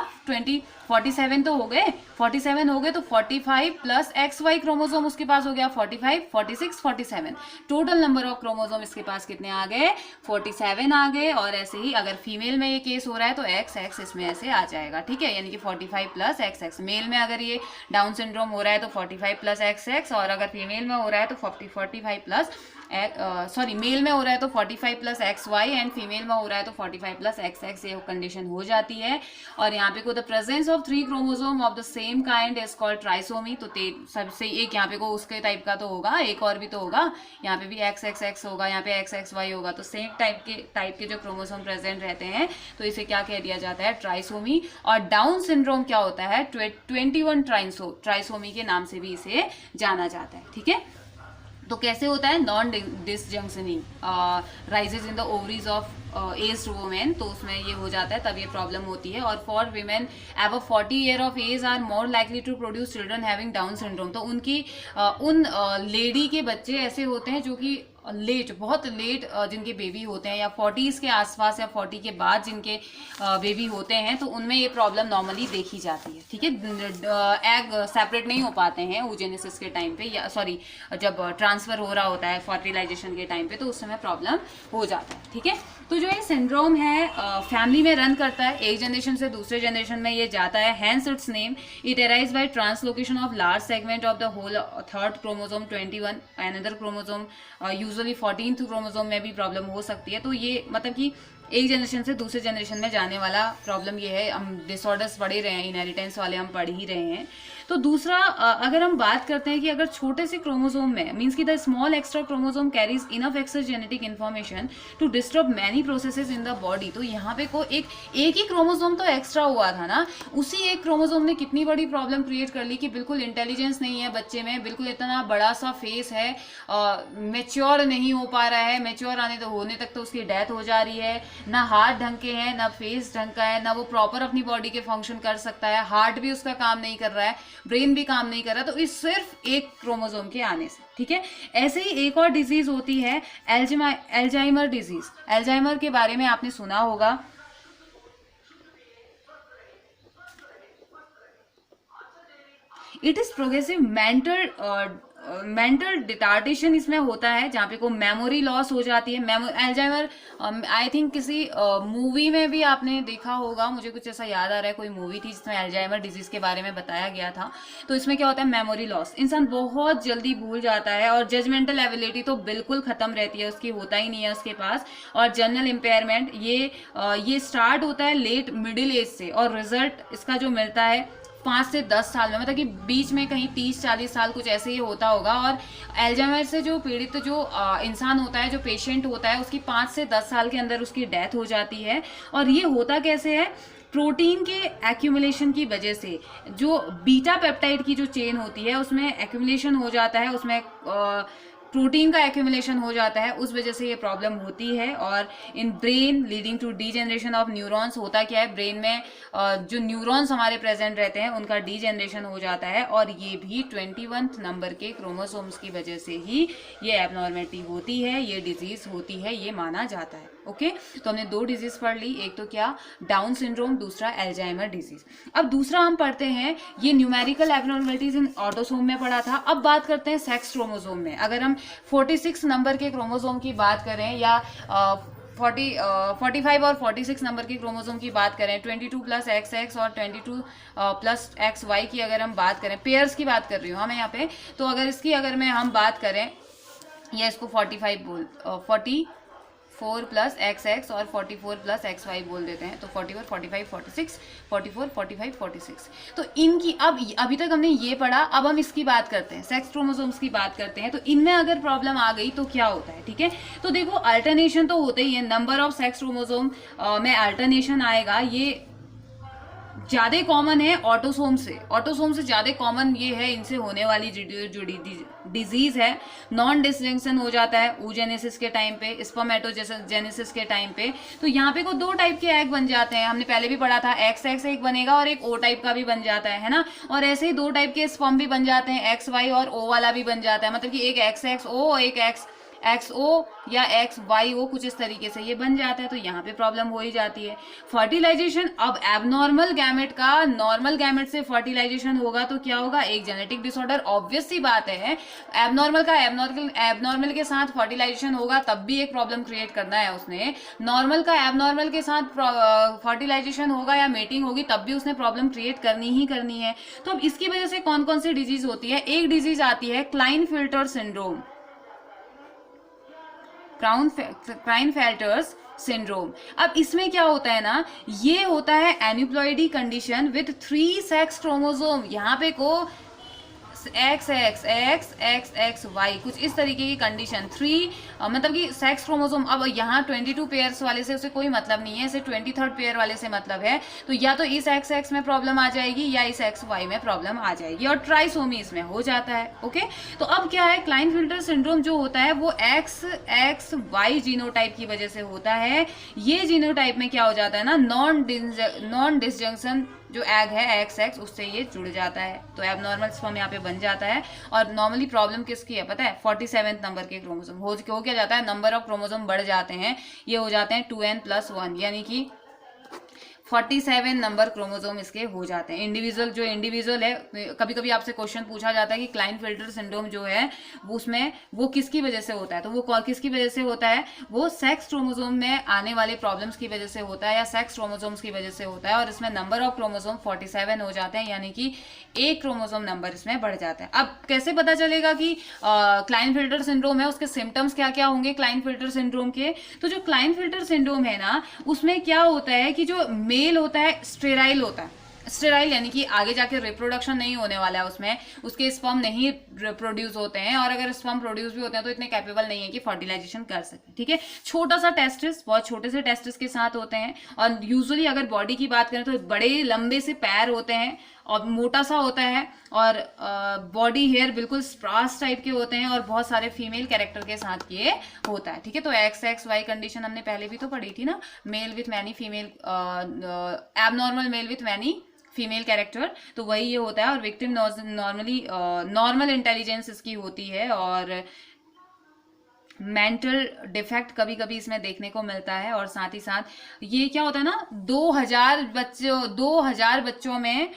47 तो हो गए, 47 हो गए, तो 45 प्लस XY क्रोमोसोम उसके पास हो गया 45, 46, 47, टोटल नंबर ऑफ क्रोमोसोम इसके पास कितने आ गए, 47 आ गए। और ऐसे ही अगर फीमेल में ये केस हो रहा है तो XX इसमें ऐसे आ जाएगा, ठीक है, यानी कि 45 प्लस XX। मेल में अगर ये डाउन सिंड्रोम हो रहा है तो 45 प्लस XX, और अगर फीमेल में हो रहा है तो 45 प्लस मेल में हो रहा है तो 45 प्लस XY, एंड फीमेल में हो रहा है तो 45 प्लस XX, ये कंडीशन हो जाती है। और यहाँ पे को the presence of 3 chromosome of the same kind is called trisomy, तो सबसे एक यहाँ पे को उसके टाइप का तो होगा, एक और भी तो होगा, यहाँ पे भी XXX होगा, यहाँ पे XXY होगा, तो सेम टाइप के जो क्रोमोसोम प्रेजेंट रहते हैं तो इसे क्या कह दिया जाता है, ट्राइसोमी। और डाउन सिंड्रोम क्या होता है, 21 ट्राइसोमी के नाम से भी इसे जाना जाता है, ठीक है। तो कैसे होता है, non disjunctioning rises in the ovaries of aged women, तो उसमें ये हो जाता है, तब ये प्रॉब्लम होती है। और for women above 40 year of age are more likely to produce children having Down syndrome, तो उनकी उन लेडी के बच्चे ऐसे होते हैं जो कि बहुत लेट जिनके बेबी होते हैं, या 40s के आसपास या 40 के बाद जिनके बेबी होते हैं, तो उनमें ये प्रॉब्लम नॉर्मली देखी जाती है, ठीक है। एग सेपरेट नहीं हो पाते हैं oogenesis के टाइम पे, या सॉरी जब ट्रांसफर हो रहा होता है फर्टिलाइजेशन के टाइम पे, तो उस समय प्रॉब्लम हो जाता है, ठीक है। तो जो ये सिंड्रोम है फैमिली में रन करता है, एक जनरेशन से दूसरे जनरेशन में ये जाता है, hence its name, it arise by translocation of large segment of the whole third chromosome 21, another chromosome usually 14th chromosome में भी प्रॉब्लम हो सकती है। तो ये मतलब कि एक जनरेशन से दूसरे जनरेशन में जाने वाला प्रॉब्लम ये है, हम डिसऑर्डर्स पढ़ ही रहे हैं, इनहेरिटेंस वाले हम पढ़ ही रहे हैं। तो दूसरा अगर हम बात करते हैं कि अगर छोटे से क्रोमोसोम में मीन्स कि the small extra chromosome carries enough excess genetic information to disturb many processes in the body, तो यहाँ पे को एक ही क्रोमोसोम तो एक्स्ट्रा हुआ था ना, उसी एक क्रोमोसोम ने कितनी बड़ी प्रॉब्लम क्रिएट कर ली कि बिल्कुल इंटेलिजेंस नहीं है बच्चे में, बिल्कुल इतना बड़ा सा फेस है, मेच्योर नहीं हो पा रहा है, मेच्योर होने तक तो उसकी डेथ हो जा रही है, ना हाथ ढंग के हैं, ना फेस ढंग का है, ना वो प्रॉपर अपनी बॉडी के फंक्शन कर सकता है, हार्ट भी उसका काम नहीं कर रहा है, ब्रेन भी काम नहीं कर रहा, तो इस सिर्फ एक क्रोमोसोम के आने से, ठीक है। ऐसे ही एक और डिजीज होती है एल्जाइमर डिजीज। एल्जाइमर के बारे में आपने सुना होगा, इट इज प्रोग्रेसिव मेंटल डिटार्टेशन इसमें होता है, जहाँ पे को मेमोरी लॉस हो जाती है। एल्जाइमर आई थिंक किसी मूवी में भी आपने देखा होगा, मुझे कुछ ऐसा याद आ रहा है, कोई मूवी थी जिसमें एल्जाइमर डिजीज के बारे में बताया गया था। तो इसमें क्या होता है, मेमोरी लॉस, इंसान बहुत जल्दी भूल जाता है, और जजमेंटल एबिलिटी तो बिल्कुल खत्म रहती है उसकी, होता ही नहीं है उसके पास। और जनरल इम्पेयरमेंट ये स्टार्ट होता है लेट मिडिल एज से, और रिजल्ट इसका जो मिलता है 5 से 10 साल में, मतलब कि बीच में कहीं 30-40 साल कुछ ऐसे ही होता होगा। और एल्जाइमर से जो पीड़ित जो इंसान होता है, जो पेशेंट होता है, उसकी 5 से 10 साल के अंदर उसकी डेथ हो जाती है। और ये होता कैसे है, प्रोटीन के एक्यूमुलेशन की वजह से, जो बीटा पेप्टाइड की जो चेन होती है उसमें एक्यूमुलेशन हो जाता है, उसमें प्रोटीन का एक्यूमुलेशन हो जाता है, उस वजह से ये प्रॉब्लम होती है। और in brain leading to degeneration of neurons, होता क्या है, ब्रेन में जो न्यूरॉन्स हमारे प्रेजेंट रहते हैं उनका डीजेनरेशन हो जाता है, और ये भी 21 नंबर के क्रोमोसोम्स की वजह से ही ये एबनॉर्मेलिटी होती है, ये डिजीज होती है, ये माना जाता है। ओके, तो हमने 2 डिजीज पढ़ ली, एक तो क्या, डाउन सिंड्रोम, दूसरा एल्जाइमर डिजीज। अब दूसरा हम पढ़ते हैं, ये न्यूमेरिकल एबनॉर्मेलिटीज इन ऑटोसोम में पढ़ा था। अब बात करते हैं सेक्स क्रोमोसोम में। अगर हम 46 नंबर के क्रोमोसोम की बात करें, या 45 और 46 नंबर के क्रोमोसोम की बात करें, 22 प्लस XX और 22 प्लस XY की अगर हम बात करें, पेयर्स की बात कर रही हूँ हम यहाँ पे, तो अगर इसकी अगर हम बात करें, या इसको 45 44 प्लस XX और 44 प्लस XY बोल देते हैं, तो 44 45 46 44 45 46। तो इनकी अब अभी तक हमने ये पढ़ा, अब हम इसकी बात करते हैं, सेक्स क्रोमोसोम्स की बात करते हैं। तो इनमें अगर प्रॉब्लम आ गई तो क्या होता है, ठीक है। तो देखो अल्टरनेशन तो होते ही है, नंबर ऑफ सेक्स क्रोमोसोम में अल्टरनेशन आएगा, ये ज़्यादा कॉमन है ऑटोसोम से ज़्यादा कॉमन ये है, इनसे होने वाली जो डिजीज है नॉन डिसजंक्शन हो जाता है oogenesis के टाइम पे, स्पर्मेटोजेनेसिस के टाइम पे। तो यहाँ पे को 2 टाइप के एग बन जाते हैं, हमने पहले भी पढ़ा था, XX एक बनेगा और एक O टाइप का भी बन जाता है ना। और ऐसे ही 2 टाइप के स्पर्म भी बन जाते हैं, XY और O वाला भी बन जाता है, मतलब कि एक XXO और एक XO या XYO, कुछ इस तरीके से ये बन जाता है। तो यहाँ पे प्रॉब्लम हो ही जाती है। फर्टिलाइजेशन, अब एबनॉर्मल गैमेट का नॉर्मल गैमेट से फर्टिलाइजेशन होगा तो क्या होगा, एक जेनेटिक डिसऑर्डर, ऑब्वियस सी बात है। एबनॉर्मल का एबनॉर्मल के साथ फर्टिलाइजेशन होगा तब भी एक प्रॉब्लम क्रिएट करना है उसने, नॉर्मल का एबनॉर्मल के साथ फर्टिलाइजेशन होगा या मेटिंग होगी तब भी उसने प्रॉब्लम क्रिएट करनी ही करनी है। तो अब इसकी वजह से कौन कौन सी डिजीज होती है, एक डिजीज आती है क्लाइनफिल्टर सिंड्रोम, क्लाइनफेल्टर्स सिंड्रोम। अब इसमें क्या होता है ना, ये होता है aneuploidy condition with 3 sex chromosome, यहाँ पे को XXXXY कुछ इस तरीके की कंडीशन, 3 मतलब कि सेक्स क्रोमोसोम। अब यहाँ 22 पेयर्स वाले से उसे कोई मतलब नहीं है, इसे 23rd पेयर वाले से मतलब है। तो या तो इस XX में प्रॉब्लम आ जाएगी या इस XY में प्रॉब्लम आ जाएगी, और ट्राइसोमी इसमें हो जाता है। ओके, तो अब क्या है, क्लाइनफिल्टर सिंड्रोम जो होता है वो XXY जीनोटाइप की वजह से होता है। ये जीनोटाइप में क्या हो जाता है ना, नॉन डिसजंक्शन जो एग है XX उससे ये जुड़ जाता है, तो एबनॉर्मल स्पर्म यहाँ पे बन जाता है। और नॉर्मली प्रॉब्लम किसकी है पता है, 47 नंबर के क्रोमोसोम हो क्या जाता है, नंबर ऑफ क्रोमोसोम बढ़ जाते हैं, ये हो जाते हैं 2n+1, यानी कि 47 नंबर क्रोमोसोम इसके हो जाते हैं। इंडिविजुअल है, कभी कभी आपसे क्वेश्चन पूछा जाता है कि क्लाइनफिल्टर सिंड्रोम जो है वो उसमें वो किसकी वजह से होता है, तो वो किसकी वजह से होता है, वो सेक्स क्रोमोसोम में आने वाले प्रॉब्लम्स की वजह से होता है या सेक्स क्रोमोसोम्स की वजह से होता है। और इसमें नंबर ऑफ क्रोमोसोम 47 हो जाते हैं, यानी कि एक क्रोमोसोम नंबर इसमें बढ़ जाता है। अब कैसे पता चलेगा कि क्लाइनफिल्टर सिंड्रोम है, उसके सिम्टम्स क्या क्या होंगे क्लाइनफिल्टर सिंड्रोम के। तो जो क्लाइनफिल्टर सिंड्रोम है ना, उसमें क्या होता है कि जो मेल होता है स्टेराइल होता है, स्टेराइल यानी कि आगे जाके रिप्रोडक्शन नहीं होने वाला है उसमें, उसके स्पर्म नहीं प्रोड्यूस होते हैं, और अगर स्पर्म प्रोड्यूस भी होते हैं तो इतने कैपेबल नहीं है कि फर्टिलाइजेशन कर सके, ठीक है। छोटा सा टेस्टिस, बहुत छोटे से टेस्टिस के साथ होते हैं, और यूजुअली अगर बॉडी की बात करें तो बड़े लंबे से पैर होते हैं और मोटा सा होता है, और बॉडी हेयर बिल्कुल स्प्रास टाइप के होते हैं, और बहुत सारे फीमेल कैरेक्टर के साथ ये होता है, ठीक है। तो XXY कंडीशन हमने पहले भी तो पढ़ी थी ना, mail with many female, abnormal mail with many female character, तो वही ये होता है। और विक्टिम नॉर्मली नॉर्मल इंटेलिजेंस इसकी होती है, और मेंटल डिफेक्ट कभी कभी इसमें देखने को मिलता है। और साथ ही साथ ये क्या होता है ना, 2000 बच्चों में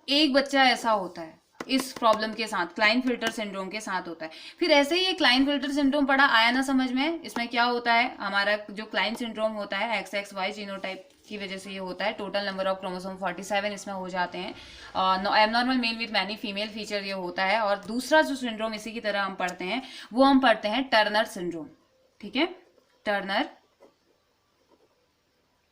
एक बच्चा ऐसा होता है इस प्रॉब्लम के साथ, क्लाइनफिल्टर सिंड्रोम के साथ होता है। फिर ऐसे ही ये क्लाइनफिल्टर सिंड्रोम पढ़ा, आया ना समझ में। इसमें क्या होता है, हमारा जो क्लाइन सिंड्रोम होता है XXY जीनोटाइप की वजह से ये होता है। टोटल नंबर ऑफ क्रोमोसोम 47 इसमें हो जाते हैं। Abnormal mail with many female feature ये होता है। और दूसरा जो सिंड्रोम इसी की तरह हम पढ़ते हैं वो हम पढ़ते हैं टर्नर सिंड्रोम, ठीक है, टर्नर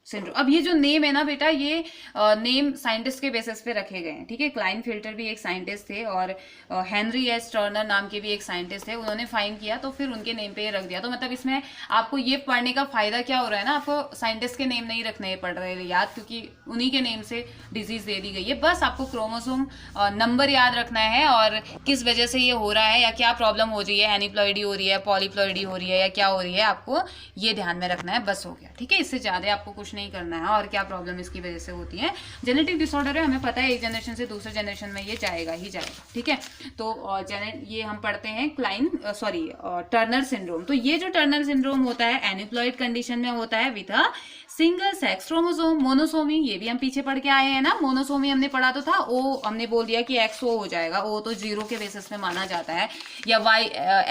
सिंड्रोम। अब ये जो नेम है ना बेटा, ये नेम साइंटिस्ट के बेसिस पे रखे गए हैं, ठीक है। क्लाइनफिल्टर भी एक साइंटिस्ट थे, और हेनरी एस टर्नर नाम के भी एक साइंटिस्ट थे, उन्होंने फाइंड किया तो फिर उनके नेम पे ये रख दिया। तो मतलब इसमें आपको ये पढ़ने का फायदा क्या हो रहा है ना, आपको साइंटिस्ट के नेम नहीं रखने पड़ रहे याद, क्योंकि उन्हीं के नेम से डिजीज दे दी गई है। बस आपको क्रोमोसोम नंबर याद रखना है, और किस वजह से ये हो रहा है या क्या प्रॉब्लम हो रही है, एनीप्लॉइडी हो रही है, पॉलीप्लॉइडी हो रही है या क्या हो रही है, आपको ये ध्यान में रखना है, बस हो गया, ठीक है। इससे ज्यादा आपको कुछ नहीं करना है। और क्या प्रॉब्लम इसकी वजह से होती है, जेनेटिक डिसऑर्डर है, हमें पता है एक जनरेशन से दूसरे जनरेशन में ये जाएगा ही जाएगा, ठीक है। तो ये हम पढ़ते हैं टर्नर सिंड्रोम। तो ये जो टर्नर सिंड्रोम होता है एनीप्लॉइड कंडीशन में होता है with a single sex chromosome, monosomy. ये भी हम पीछे पढ़ के आए हैं ना, मोनोसोमी हमने पढ़ा तो था, ओ हमने बोल दिया कि XO हो जाएगा, O तो 0 के बेसिस में माना जाता है, या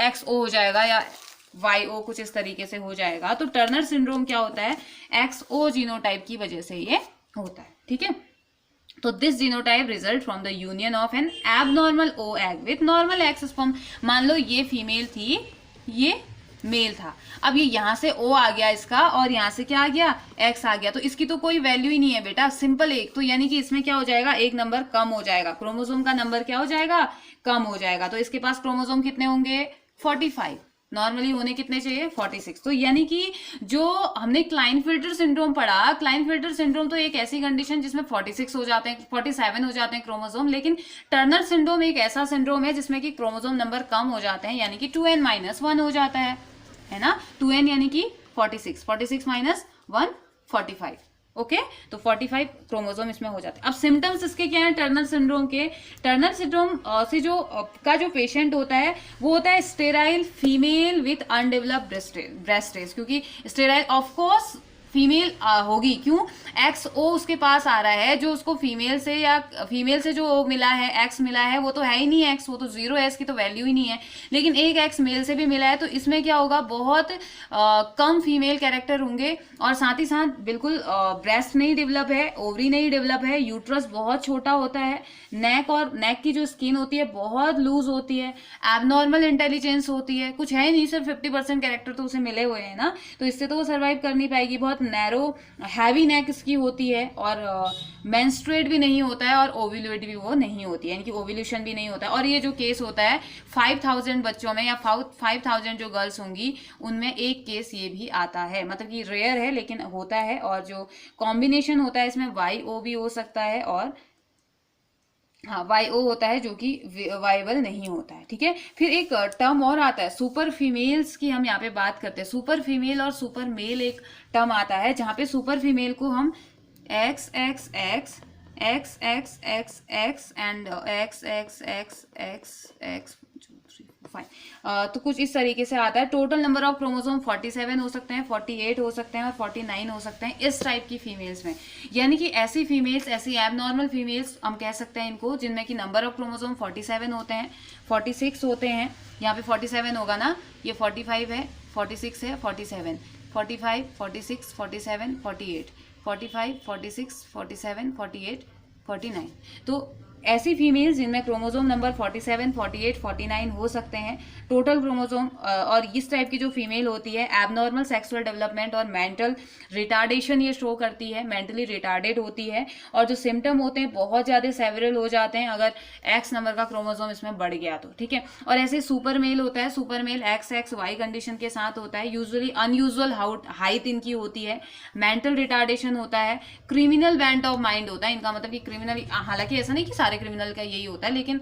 XO हो जाएगा, या YO कुछ इस तरीके से हो जाएगा। तो टर्नर सिंड्रोम क्या होता है, XO जीनोटाइप की वजह से ये होता है, ठीक है। तो this genotype result from the union of N abnormal O egg with normal X sperm. मान लो ये फीमेल थी, ये मेल था। अब ये यहाँ से O आ गया इसका, और यहाँ से क्या आ गया, X आ गया, तो इसकी तो कोई वैल्यू ही नहीं है बेटा, सिंपल एक, तो यानी कि इसमें क्या हो जाएगा, एक नंबर कम हो जाएगा, क्रोमोसोम का नंबर क्या हो जाएगा, कम हो जाएगा। तो इसके पास क्रोमोसोम कितने होंगे, 45, नॉर्मली होने कितने चाहिए, 46। तो यानी कि जो हमने क्लाइनफिल्टर सिंड्रोम पढ़ा, क्लाइनफिल्टर सिंड्रोम तो एक ऐसी कंडीशन जिसमें 46 हो जाते हैं, 47 हो जाते हैं क्रोमोसोम, लेकिन टर्नर सिंड्रोम एक ऐसा सिंड्रोम है जिसमें कि क्रोमोसोम नंबर कम हो जाते हैं, यानी कि 2n-1 हो जाता है ना, 2n यानी कि 46, 46 माइनस 1 45, ओके, तो 45 क्रोमोसोम इसमें हो जाते हैं। अब सिम्टम्स इसके क्या है टर्नर सिंड्रोम के, टर्नर सिंड्रोम से जो का जो पेशेंट होता है वो होता है sterile female with undeveloped breast, क्योंकि स्टेराइल ऑफ कोर्स फीमेल होगी, क्यों, XO उसके पास आ रहा है, जो उसको फीमेल से या फीमेल से जो मिला है, X मिला है, वो तो है ही नहीं X, वो तो 0 है, इसकी तो वैल्यू ही नहीं है, लेकिन एक X मेल से भी मिला है, तो इसमें क्या होगा, बहुत कम फीमेल कैरेक्टर होंगे, और साथ ही साथ बिल्कुल ब्रेस्ट नहीं डेवलप है, ओवरी नहीं डेवलप है, यूट्रस बहुत छोटा होता है, नेक की जो स्किन होती है बहुत लूज होती है, एबनॉर्मल इंटेलिजेंस होती है, कुछ है नहीं, सिर्फ 50% कैरेक्टर तो उसे मिले हुए हैं ना, तो इससे तो वो सर्वाइव कर नहीं पाएगी, बहुत नैरो हैवी नेक इसकी होती है, और मेंस्ट्रुएट भी नहीं होता है, और ओव्यूलेट भी वो नहीं होती है, यानी कि ओव्यूलेशन भी नहीं होता है। और ये जो केस होता है 5000 बच्चों में या 5000 जो गर्ल्स होंगी उनमें एक केस ये भी आता है, मतलब कि रेयर है लेकिन होता है, और जो कॉम्बिनेशन होता है इसमें YO भी हो सकता है, और हाँ YO होता है जो कि वाइबल नहीं होता है, ठीक है। फिर एक टर्म और आता है सुपर फीमेल्स की, हम यहाँ पे बात करते हैं, सुपर फीमेल और सुपर मेल एक टर्म आता है, जहाँ पे सुपर फीमेल को हम XXX XXXX and XXXXX fine, तो कुछ इस तरीके से आता है। टोटल नंबर ऑफ क्रोमोसोम 47 हो सकते हैं, 48 हो सकते हैं, और 49 हो सकते हैं इस टाइप की फीमेल्स में, यानी कि ऐसी फीमेल्स, ऐसी एबनॉर्मल फीमेल्स हम कह सकते हैं इनको, जिनमें कि नंबर ऑफ क्रोमोसोम 47 होते हैं, 46 होते हैं, यहाँ पे 47 होगा ना, ये 45 है, 46 है, 47, 45, 46, 47, 48, 45, 46, 47, 48, 49, तो ऐसी फीमेल्स जिनमें क्रोमोसोम नंबर 47, 48, 49 हो सकते हैं। टोटल क्रोमोसोम और इस टाइप की जो फीमेल होती है एबनॉर्मल सेक्सुअल डेवलपमेंट और मेंटल रिटार्डेशन ये शो करती है, मेंटली रिटार्डेड होती है, और जो सिम्टम होते हैं बहुत ज़्यादा सेवरल हो जाते हैं अगर X नंबर का क्रोमोसोम इसमें बढ़ गया तो, ठीक है। और ऐसे सुपर मेल होता है, सुपर मेल XXY कंडीशन के साथ होता है, यूजुअली अनयूजुअल हाइट इनकी होती है, मेंटल रिटार्डेशन होता है, क्रिमिनल बेंट ऑफ माइंड होता है इनका, मतलब कि क्रिमिनल, हालांकि ऐसा नहीं कि सारे क्रिमिनल का यही होता है, लेकिन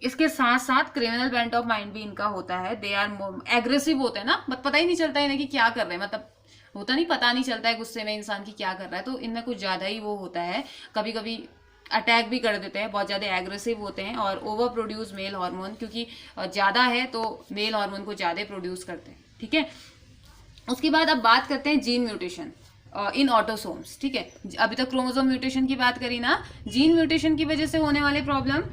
इसके साथ साथ क्रिमिनल बेंट ऑफ माइंड भी इनका होता है, दे आर एग्रेसिव होते हैं ना, पता ही नहीं चलता है इन्हें कि क्या कर रहे हैं, मतलब होता नहीं, पता नहीं चलता है गुस्से में इंसान की क्या कर रहा है, तो इनमें कुछ ज़्यादा ही वो होता है, कभी कभी अटैक भी कर देते हैं, बहुत ज़्यादा एग्रेसिव होते हैं, और ओवर प्रोड्यूस मेल हार्मोन, क्योंकि ज़्यादा है तो मेल हार्मोन को ज़्यादा प्रोड्यूस करते हैं, ठीक है। उसके बाद अब बात करते हैं जीन म्यूटेशन इन ऑटोसोम्स, ठीक है। अभी तक क्रोमोसोम म्यूटेशन की बात करी ना, जीन म्यूटेशन की वजह से होने वाले प्रॉब्लम,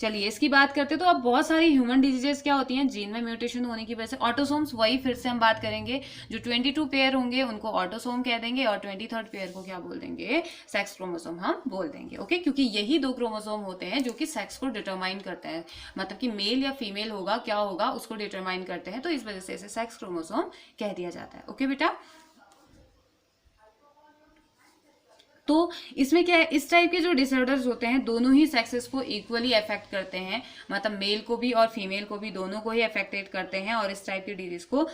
चलिए इसकी बात करते हैं। तो अब बहुत सारी ह्यूमन डिजीजेस क्या होती हैं जीन में म्यूटेशन होने की वजह से, ऑटोसोम्स, वही फिर से हम बात करेंगे, जो 22 पेयर होंगे उनको ऑटोसोम कह देंगे, और 23rd पेयर को क्या बोल देंगे, सेक्स क्रोमोसोम हम बोल देंगे, ओके, क्योंकि यही दो क्रोमोसोम होते हैं जो कि सेक्स को डिटरमाइन करते हैं, मतलब कि मेल या फीमेल होगा, क्या होगा उसको डिटरमाइन करते हैं, तो इस वजह से इसे सेक्स क्रोमोसोम कह दिया जाता है, ओके बेटा। तो इसमें क्या है, इस टाइप के जो डिसऑर्डर्स होते हैं दोनों ही सेक्सेस को इक्वली अफेक्ट करते हैं, मतलब मेल को भी और फीमेल को भी, दोनों को ही अफेक्टेड करते हैं, और इस टाइप की डिजीज को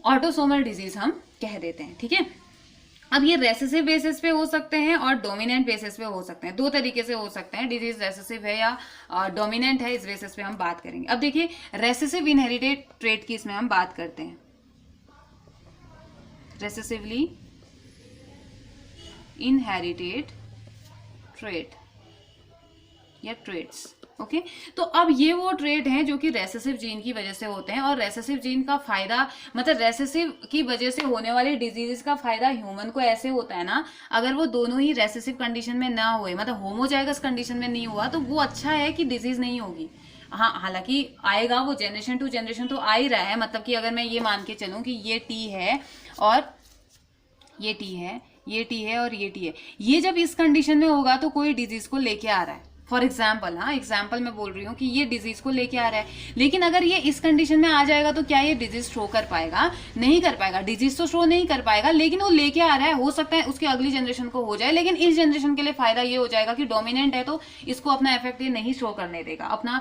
ऑटोसोमल डिजीज हम कह देते हैं, ठीक है। अब ये रेसेसिव बेसिस पे हो सकते हैं और डोमिनेंट बेसिस पे हो सकते हैं, दो तरीके से हो सकते हैं, डिजीज रेसेसिव है या डोमिनेंट है, इस बेसिस पे हम बात करेंगे। अब देखिए रेसेसिव इनहेरिटेड ट्रेट की इसमें हम बात करते हैं, रेसेसिवली इनहेरिटेड ट्रेट या ट्रेट्स, ओके। तो अब ये वो ट्रेट हैं जो कि रेसेसिव जीन की वजह से होते हैं, और रेसेसिव जीन का फायदा, मतलब रेसेसिव की वजह से होने वाले डिजीज का फायदा ह्यूमन को ऐसे होता है ना, अगर वो दोनों ही रेसेसिव कंडीशन में ना हुए, मतलब होमोजाइगस कंडीशन में नहीं हुआ, तो वो अच्छा है कि डिजीज नहीं होगी। हाँ, हालांकि आएगा वो, जनरेशन टू जनरेशन तो आ ही रहा है, मतलब कि अगर मैं ये मान के चलूँ कि ये टी है और ये टी है और ये टी है, ये जब इस कंडीशन में होगा तो कोई डिजीज को लेके आ रहा है, फॉर एग्जाम्पल, हाँ एग्जाम्पल मैं बोल रही हूँ कि ये डिजीज को लेके आ रहा है, लेकिन अगर ये इस कंडीशन में आ जाएगा तो क्या ये डिजीज शो कर पाएगा? नहीं कर पाएगा। डिजीज तो शो नहीं कर पाएगा, लेकिन वो लेके आ रहा है, हो सकता है उसकी अगली जनरेशन को हो जाए, लेकिन इस जनरेशन के लिए फायदा ये हो जाएगा कि डोमिनेंट है तो इसको अपना इफेक्ट ये नहीं शो करने देगा, अपना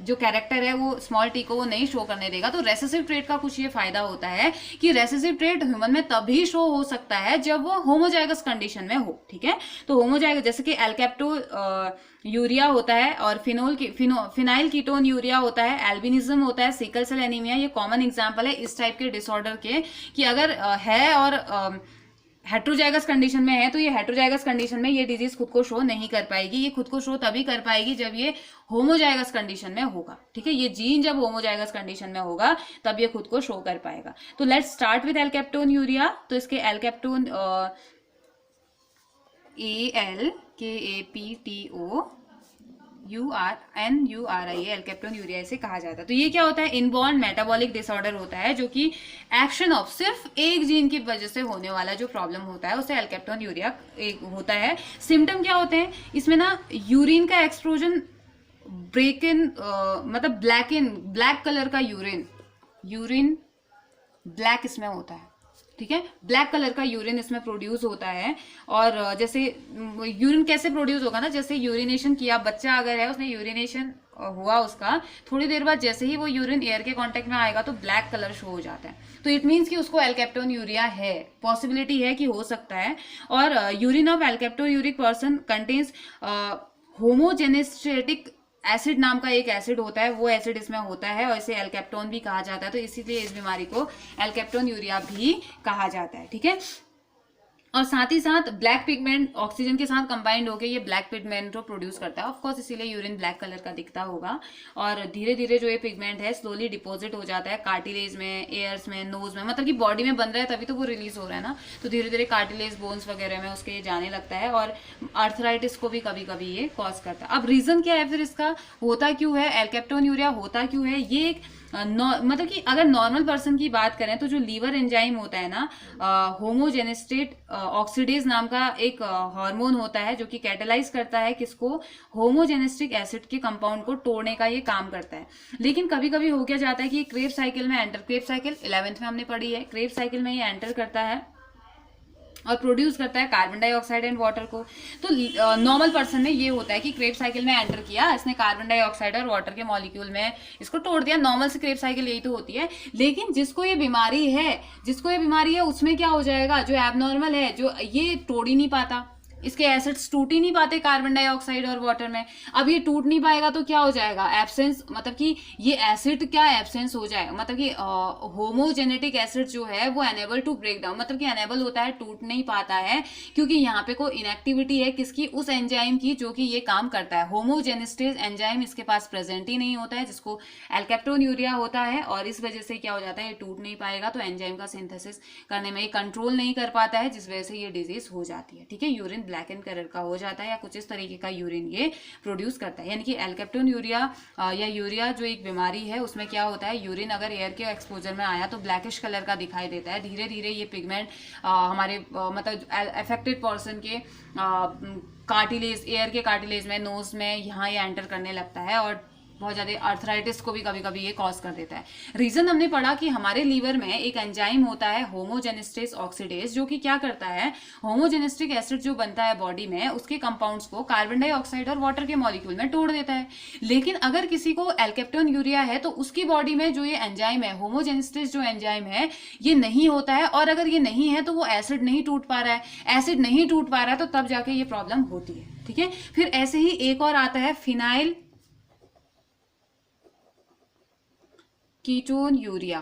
जो कैरेक्टर है वो स्मॉल टी को वो नहीं शो करने देगा। तो रेसेसिव ट्रेट का कुछ ये फायदा होता है कि रेसेसिव ट्रेट ह्यूमन में तभी शो हो सकता है जब वो होमोजाइगस कंडीशन में हो, ठीक है। तो होमोजाइगस जैसे कि एल्केप्टो यूरिया होता है और फिनाइल कीटोन यूरिया होता है, एल्बिनिज्म होता है, सिकल सेल एनीमिया, ये कॉमन एग्जांपल है इस टाइप के डिसऑर्डर के कि अगर है और हेट्रोजाइगस कंडीशन में है तो ये हेट्रोजाइगस कंडीशन में ये डिजीज खुद को शो नहीं कर पाएगी। ये खुद को शो तभी कर पाएगी जब ये होमोजाइगस कंडीशन में होगा, ठीक है। ये जीन जब होमोजाइगस कंडीशन में होगा तब ये खुद को शो कर पाएगा। तो लेट्स स्टार्ट विद एल्केप्टोन यूरिया। तो इसके एल्केप्टोन ALKAPTOURNURIA एल्केप्टोन यूरिया से कहा जाता है। तो ये क्या होता है? इनबॉर्न मेटाबॉलिक डिसऑर्डर होता है जो कि एक्शन ऑफ सिर्फ एक जीन की वजह से होने वाला जो प्रॉब्लम होता है उसे एल्केप्टोन यूरिया होता है। सिम्टम क्या होते हैं इसमें ना? यूरिन का एक्सप्लोजन, मतलब ब्लैक कलर का यूरिन ब्लैक इसमें होता है, ठीक है। ब्लैक कलर का यूरिन इसमें प्रोड्यूस होता है। और जैसे यूरिन कैसे प्रोड्यूस होगा ना, जैसे यूरिनेशन किया बच्चा अगर है, उसने यूरिनेशन हुआ उसका, थोड़ी देर बाद जैसे ही वो यूरिन एयर के कांटेक्ट में आएगा तो ब्लैक कलर शो हो जाता है। तो इट मीन्स कि उसको एल्केप्टोन यूरिया है, पॉसिबिलिटी है कि हो सकता है। और urine of alkaptonuric person contains homogentisic acid नाम का एक एसिड होता है, वो एसिड इसमें होता है और इसे एल्केप्टोन भी कहा जाता है। तो इसीलिए इस बीमारी को एल्केप्टोन यूरिया भी कहा जाता है, ठीक है। और साथ ही साथ ब्लैक पिगमेंट ऑक्सीजन के साथ कंबाइंड होकर ये ब्लैक पिगमेंट को प्रोड्यूस करता है। ऑफ कोर्स इसीलिए यूरिन ब्लैक कलर का दिखता होगा। और धीरे धीरे जो ये पिगमेंट है स्लोली डिपॉजिट हो जाता है कार्टिलेज में, एयर्स में, नोज में, मतलब कि बॉडी में बन रहा है तभी तो वो रिलीज हो रहा है ना। तो धीरे धीरे कार्टिलेज, बोन्स वगैरह में उसके जाने लगता है और आर्थराइटिस को भी कभी कभी ये कॉज करता है। अब रीजन क्या है फिर इसका? होता क्यों है एल्केप्टोन यूरिया, होता क्यों है? ये एक मतलब कि अगर नॉर्मल पर्सन की बात करें तो जो लीवर एंजाइम होता है ना, होमोजेनेस्टेट ऑक्सीडेज नाम का एक हार्मोन होता है जो कि कैटेलाइज करता है किसको? होमोजेनेस्टिक एसिड के कंपाउंड को तोड़ने का ये काम करता है। लेकिन कभी कभी हो क्या जाता है कि क्रेब साइकिल में एंटर, क्रेब साइकिल 11th में हमने पढ़ी है, क्रेब साइकिल में ये एंटर करता है और प्रोड्यूस करता है कार्बन डाइऑक्साइड एंड वाटर को। तो नॉर्मल पर्सन में ये होता है कि क्रेब साइकिल में एंटर किया, इसने कार्बन डाइऑक्साइड और वाटर के मॉलिक्यूल में इसको तोड़ दिया। नॉर्मल से क्रेब साइकिल यही तो होती है। लेकिन जिसको ये बीमारी है उसमें क्या हो जाएगा? जो एबनॉर्मल है, जो ये तोड़ ही नहीं पाता, इसके एसिड्स टूट ही नहीं पाते कार्बन डाइऑक्साइड और वाटर में। अब ये टूट नहीं पाएगा तो क्या हो जाएगा? एब्सेंस, मतलब कि ये एसिड क्या एब्सेंस हो जाएगा, मतलब कि होमोजेनेटिक एसिड जो है वो अनेबल टू ब्रेक डाउन, मतलब कि अनेबल होता है, टूट नहीं पाता है, क्योंकि यहाँ पे कोई इनएक्टिविटी है किसकी? उस एंजाइम की जो कि ये काम करता है। होमोजेनेस्टेज एंजाइम इसके पास प्रेजेंट ही नहीं होता है, जिसको एल्केप्टोन यूरिया होता है। और इस वजह से क्या हो जाता है? ये टूट नहीं पाएगा तो एंजाइम का सिंथेसिस करने में ये कंट्रोल नहीं कर पाता है, जिस वजह से ये डिजीज हो जाती है, ठीक है। यूरिन ब्लैक एंड कलर का हो जाता है या कुछ इस तरीके का यूरिन ये प्रोड्यूस करता है। यानी कि एल्केप्टोन यूरिया या यूरिया जो एक बीमारी है उसमें क्या होता है? यूरिन अगर एयर के एक्सपोजर में आया तो ब्लैकिश कलर का दिखाई देता है। धीरे धीरे ये पिगमेंट हमारे मतलब अफेक्टेड पर्सन के कार्टिलेज, एयर के कार्टिलेज में, नोज में, यहाँ ये एंटर करने लगता है और बहुत ज़्यादा आर्थराइटिस को भी कभी कभी ये कॉज कर देता है। रीजन हमने पढ़ा कि हमारे लीवर में एक एंजाइम होता है होमोजेनेस्टेज ऑक्सीडेज, जो कि क्या करता है? होमोजेनेस्टिक एसिड जो बनता है बॉडी में उसके कंपाउंड्स को कार्बन डाइऑक्साइड और वाटर के मॉलिक्यूल में तोड़ देता है। लेकिन अगर किसी को एल्केप्टोन यूरिया है तो उसकी बॉडी में जो ये एंजाइम है, होमोजेनेस्टेज जो एंजाइम है, ये नहीं होता है। और अगर ये नहीं है तो वो एसिड नहीं टूट पा रहा है, एसिड नहीं टूट पा रहा है तो तब जाके ये प्रॉब्लम होती है, ठीक है। फिर ऐसे ही एक और आता है फिनाइल कीटोन यूरिया,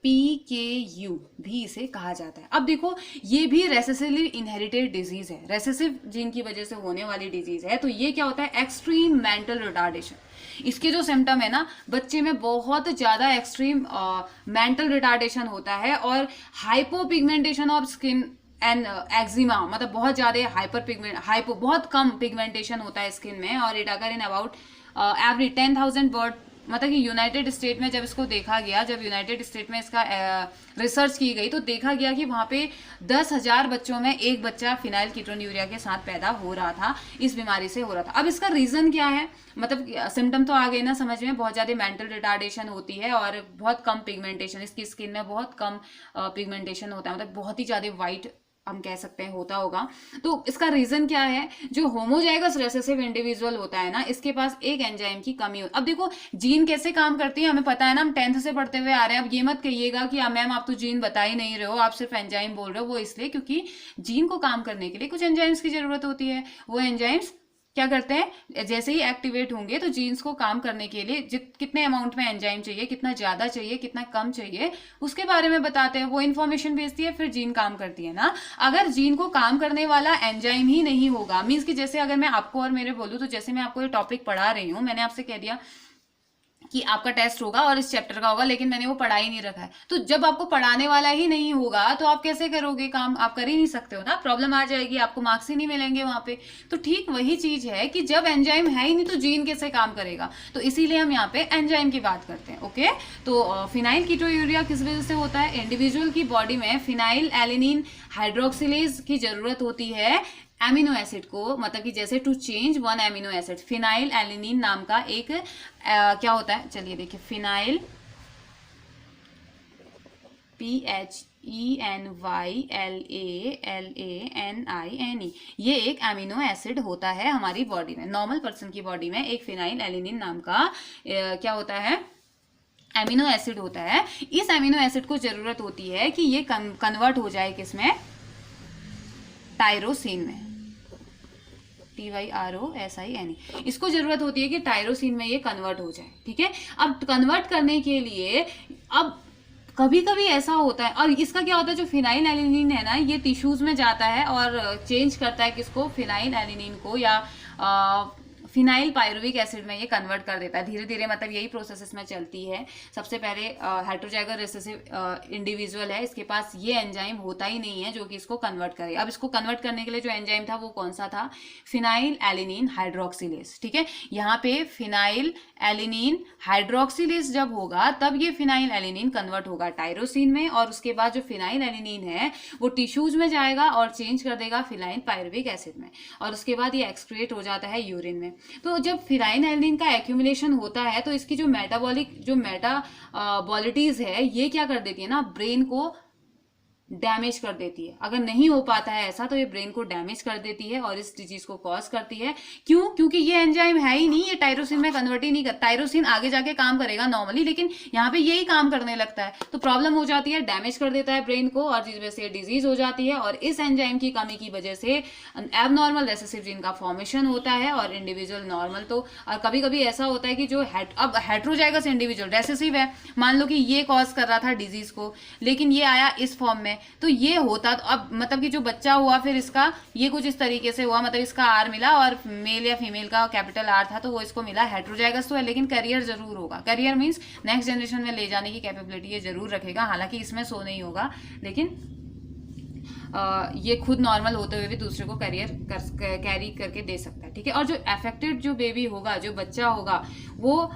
PKU भी इसे कहा जाता है। अब देखो ये भी रेसेसिवली इनहेरिटेड डिजीज है, रेसेसिव जीन की वजह से होने वाली डिजीज है। तो ये क्या होता है? Extreme mental retardation. इसके जो सिम्टम है ना, बच्चे में बहुत ज्यादा एक्सट्रीम मेंटल रिटार्डेशन होता है और hypopigmentation of skin and eczema, मतलब बहुत ज्यादा बहुत कम पिगमेंटेशन होता है स्किन में। और इट अगर इन अबाउट एवरी 10,000 बर्ड मतलब कि यूनाइटेड स्टेट में जब इसको देखा गया, जब यूनाइटेड स्टेट में इसका रिसर्च की गई तो देखा गया कि वहाँ पे 10,000 बच्चों में एक बच्चा फिनाइल कीटोन्यूरिया के साथ पैदा हो रहा था, इस बीमारी से हो रहा था। अब इसका रीज़न क्या है, मतलब सिम्टम तो आ गए ना समझ में, बहुत ज़्यादा मेंटल रिटार्डेशन होती है और बहुत कम पिगमेंटेशन, इसकी स्किन में बहुत कम पिगमेंटेशन होता है, मतलब बहुत ही ज़्यादा वाइट हम कह सकते हैं होता होगा। तो इसका रीजन क्या है, जो होमोजाइगस रिसेसिव इंडिविजुअल होता है ना, इसके पास एक एंजाइम की कमी हो। अब देखो जीन कैसे काम करती है हमें पता है ना, हम 10th से पढ़ते हुए आ रहे हैं। अब ये मत कहिएगा कि मैम आप तो जीन बता ही नहीं रहे हो, आप सिर्फ एंजाइम बोल रहे हो। वो इसलिए क्योंकि जीन को काम करने के लिए कुछ एंजाइम्स की जरूरत होती है। वो एंजाइम्स क्या करते हैं, जैसे ही एक्टिवेट होंगे तो जीन्स को काम करने के लिए कितने अमाउंट में एंजाइम चाहिए, कितना ज्यादा चाहिए, कितना कम चाहिए, उसके बारे में बताते हैं। वो इन्फॉर्मेशन भेजती है, फिर जीन काम करती है ना। अगर जीन को काम करने वाला एंजाइम ही नहीं होगा, मीन्स कि जैसे अगर मैं आपको और मेरे बोलूँ, तो जैसे मैं आपको ये टॉपिक पढ़ा रही हूँ, मैंने आपसे कह दिया कि आपका टेस्ट होगा और इस चैप्टर का होगा, लेकिन मैंने वो पढ़ा ही नहीं रखा है। तो जब आपको पढ़ाने वाला ही नहीं होगा तो आप कैसे करोगे काम, आप कर ही नहीं सकते हो ना, प्रॉब्लम आ जाएगी, आपको मार्क्स ही नहीं मिलेंगे वहां पे। तो ठीक वही चीज है कि जब एंजाइम है ही नहीं तो जीन कैसे काम करेगा। तो इसीलिए हम यहाँ पे एंजाइम की बात करते हैं। ओके, तो फिनाइल कीटोन्यूरिया किस वजह से होता है, इंडिविजुअल की बॉडी में फिनाइल एलिनिन हाइड्रोक्सिलेज की जरूरत होती है एमिनो एसिड को, मतलब कि जैसे to change one amino acid. Phenylalanine नाम का एक क्या होता है, चलिए देखिए, फिनाइल PHENYLALANINE, ये एक एमिनो एसिड होता है हमारी बॉडी में। नॉर्मल पर्सन की बॉडी में एक फिनाइल एलिनिन नाम का क्या होता है, एमिनो एसिड होता है। इस एमिनो एसिड को जरूरत होती है कि ये कन्वर्ट हो जाए किसमें, टायरोसिन में, TYROSINE। इसको जरूरत होती है कि टायरोसिन में ये कन्वर्ट हो जाए। ठीक है, अब कन्वर्ट करने के लिए अब कभी कभी ऐसा होता है, और इसका क्या होता है, जो फिनाइल एलिनिन है ना, ये टिश्यूज में जाता है और चेंज करता है किसको, फिनाइल एलिनिन को, या फिनाइल पायरुविक एसिड में ये कन्वर्ट कर देता है धीरे धीरे। मतलब यही प्रोसेस इसमें चलती है। सबसे पहले हेटेरोजाइगस रिसेसिव इंडिविजुअल है, इसके पास ये एंजाइम होता ही नहीं है जो कि इसको कन्वर्ट करे। अब इसको कन्वर्ट करने के लिए जो एंजाइम था वो कौन सा था, फिनाइल एलिनिन हाइड्रोक्सिलेज। ठीक है, यहाँ पे फिनाइल एलिनिन हाइड्रोक्सिलेज जब होगा तब ये फिनाइल एलिनिन कन्वर्ट होगा टायरोसिन में, और उसके बाद जो फिनाइल एलिनिन है वो टिश्यूज में जाएगा और चेंज कर देगा फिनाइल पायरुविक एसिड में, और उसके बाद ये एक्सक्रिएट हो जाता है यूरिन में। तो जब फिनाइल एलिनिन का एक्यूमुलेशन होता है तो इसकी जो मेटाबॉलिटीज है ये क्या कर देती है ना, ब्रेन को डैमेज कर देती है। अगर नहीं हो पाता है ऐसा तो ये ब्रेन को डैमेज कर देती है और इस डिजीज को कॉज करती है। क्यों, क्योंकि ये एंजाइम है ही नहीं, ये टायरोसिन में कन्वर्ट ही नहीं कर, टायरोसिन आगे जाके काम करेगा नॉर्मली, लेकिन यहाँ पे यही काम करने लगता है तो प्रॉब्लम हो जाती है, डैमेज कर देता है ब्रेन को, और जिस वजह से डिजीज हो जाती है। और इस एंजाइम की कमी की वजह से एबनॉर्मल रेसेसिव जीन का फॉर्मेशन होता है और इंडिविजुअल नॉर्मल। तो और कभी कभी ऐसा होता है कि जो अब हेटेरोजाइगस इंडिविजुअल रेसेसिव है, मान लो कि ये कॉज कर रहा था डिजीज को, लेकिन ये आया इस फॉर्म में, तो ये होता तो अब मतलब कि जो बच्चा हुआ फिर इसका ये कुछ इस तरीके से हुआ, मतलब इसका आर मिला और मेल या फीमेल का कैपिटल आर था तो वो इसको मिला। हेटेरोजाइगस तो है लेकिन करियर जरूर होगा, करियर मींस नेक्स्ट जनरेशन में ले जाने की कैपेबिलिटी ये जरूर रखेगा, हालांकि इसमें सो नहीं होगा, लेकिन ये खुद नॉर्मल होते हुए भी दूसरे को कैरी करके दे सकता है। ठीक है, और जो अफेक्टेड जो बेबी होगा, जो बच्चा होगा, वो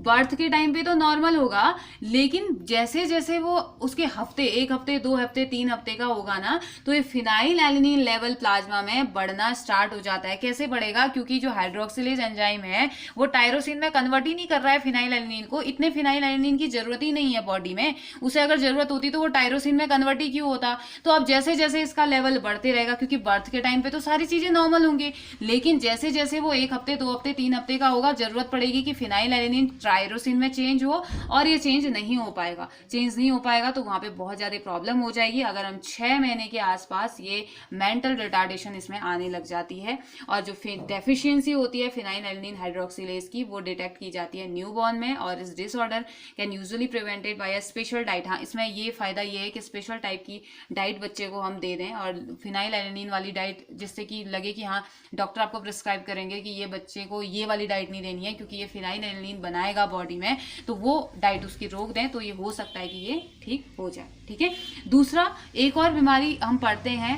बर्थ के टाइम पे तो नॉर्मल होगा, लेकिन जैसे जैसे वो उसके हफ्ते, 1 हफ्ते 2 हफ्ते 3 हफ्ते का होगा ना, तो ये फिनाइल एलिनिन लेवल प्लाज्मा में बढ़ना स्टार्ट हो जाता है। कैसे बढ़ेगा, क्योंकि जो हाइड्रोक्सिलेज एंजाइम है वो टायरोसिन में कन्वर्ट ही नहीं कर रहा है फिनाइल एलिनिन को। इतने फिनाइल एलिनिन की जरूरत ही नहीं है बॉडी में, उसे अगर जरूरत होती तो वो टायरोसिन में कन्वर्ट ही क्यों होता। तो अब जैसे जैसे इसका लेवल बढ़ते रहेगा, क्योंकि बर्थ के टाइम पे तो सारी चीजें नॉर्मल होंगी, लेकिन जैसे जैसे वो 1 हफ्ते 2 हफ्ते 3 हफ्ते का होगा, जरूरत पड़ेगी कि फिनाइल एलिनिन टायरोसिन में चेंज हो, और ये चेंज नहीं हो पाएगा। चेंज नहीं हो पाएगा तो वहां पे बहुत ज्यादा प्रॉब्लम हो जाएगी। अगर हम 6 महीने के आसपास ये मेंटल रिटार्डेशन इसमें आने लग जाती है, और जो डेफिशिएंसी होती है फिनाइल एलिनिन हाइड्रोक्सिलेज की वो डिटेक्ट की जाती है न्यूबॉर्न में, और इस disorder can usually prevented by a special diet. हाँ, इसमें ये फायदा ये है कि स्पेशल टाइप की डाइट बच्चे को हम दे दें, और फिनाइल एलिनिन वाली डाइट जिससे कि लगे कि हाँ डॉक्टर आपको प्रिस्क्राइब करेंगे कि ये बच्चे को ये वाली डाइट नहीं देनी है क्योंकि ये फिनाइल एलिनिन बनाएगा बॉडी में, तो वो डाइट उसकी रोक दें तो ये हो सकता है कि ये ठीक हो जाए। ठीक है, दूसरा एक और बीमारी हम पढ़ते हैं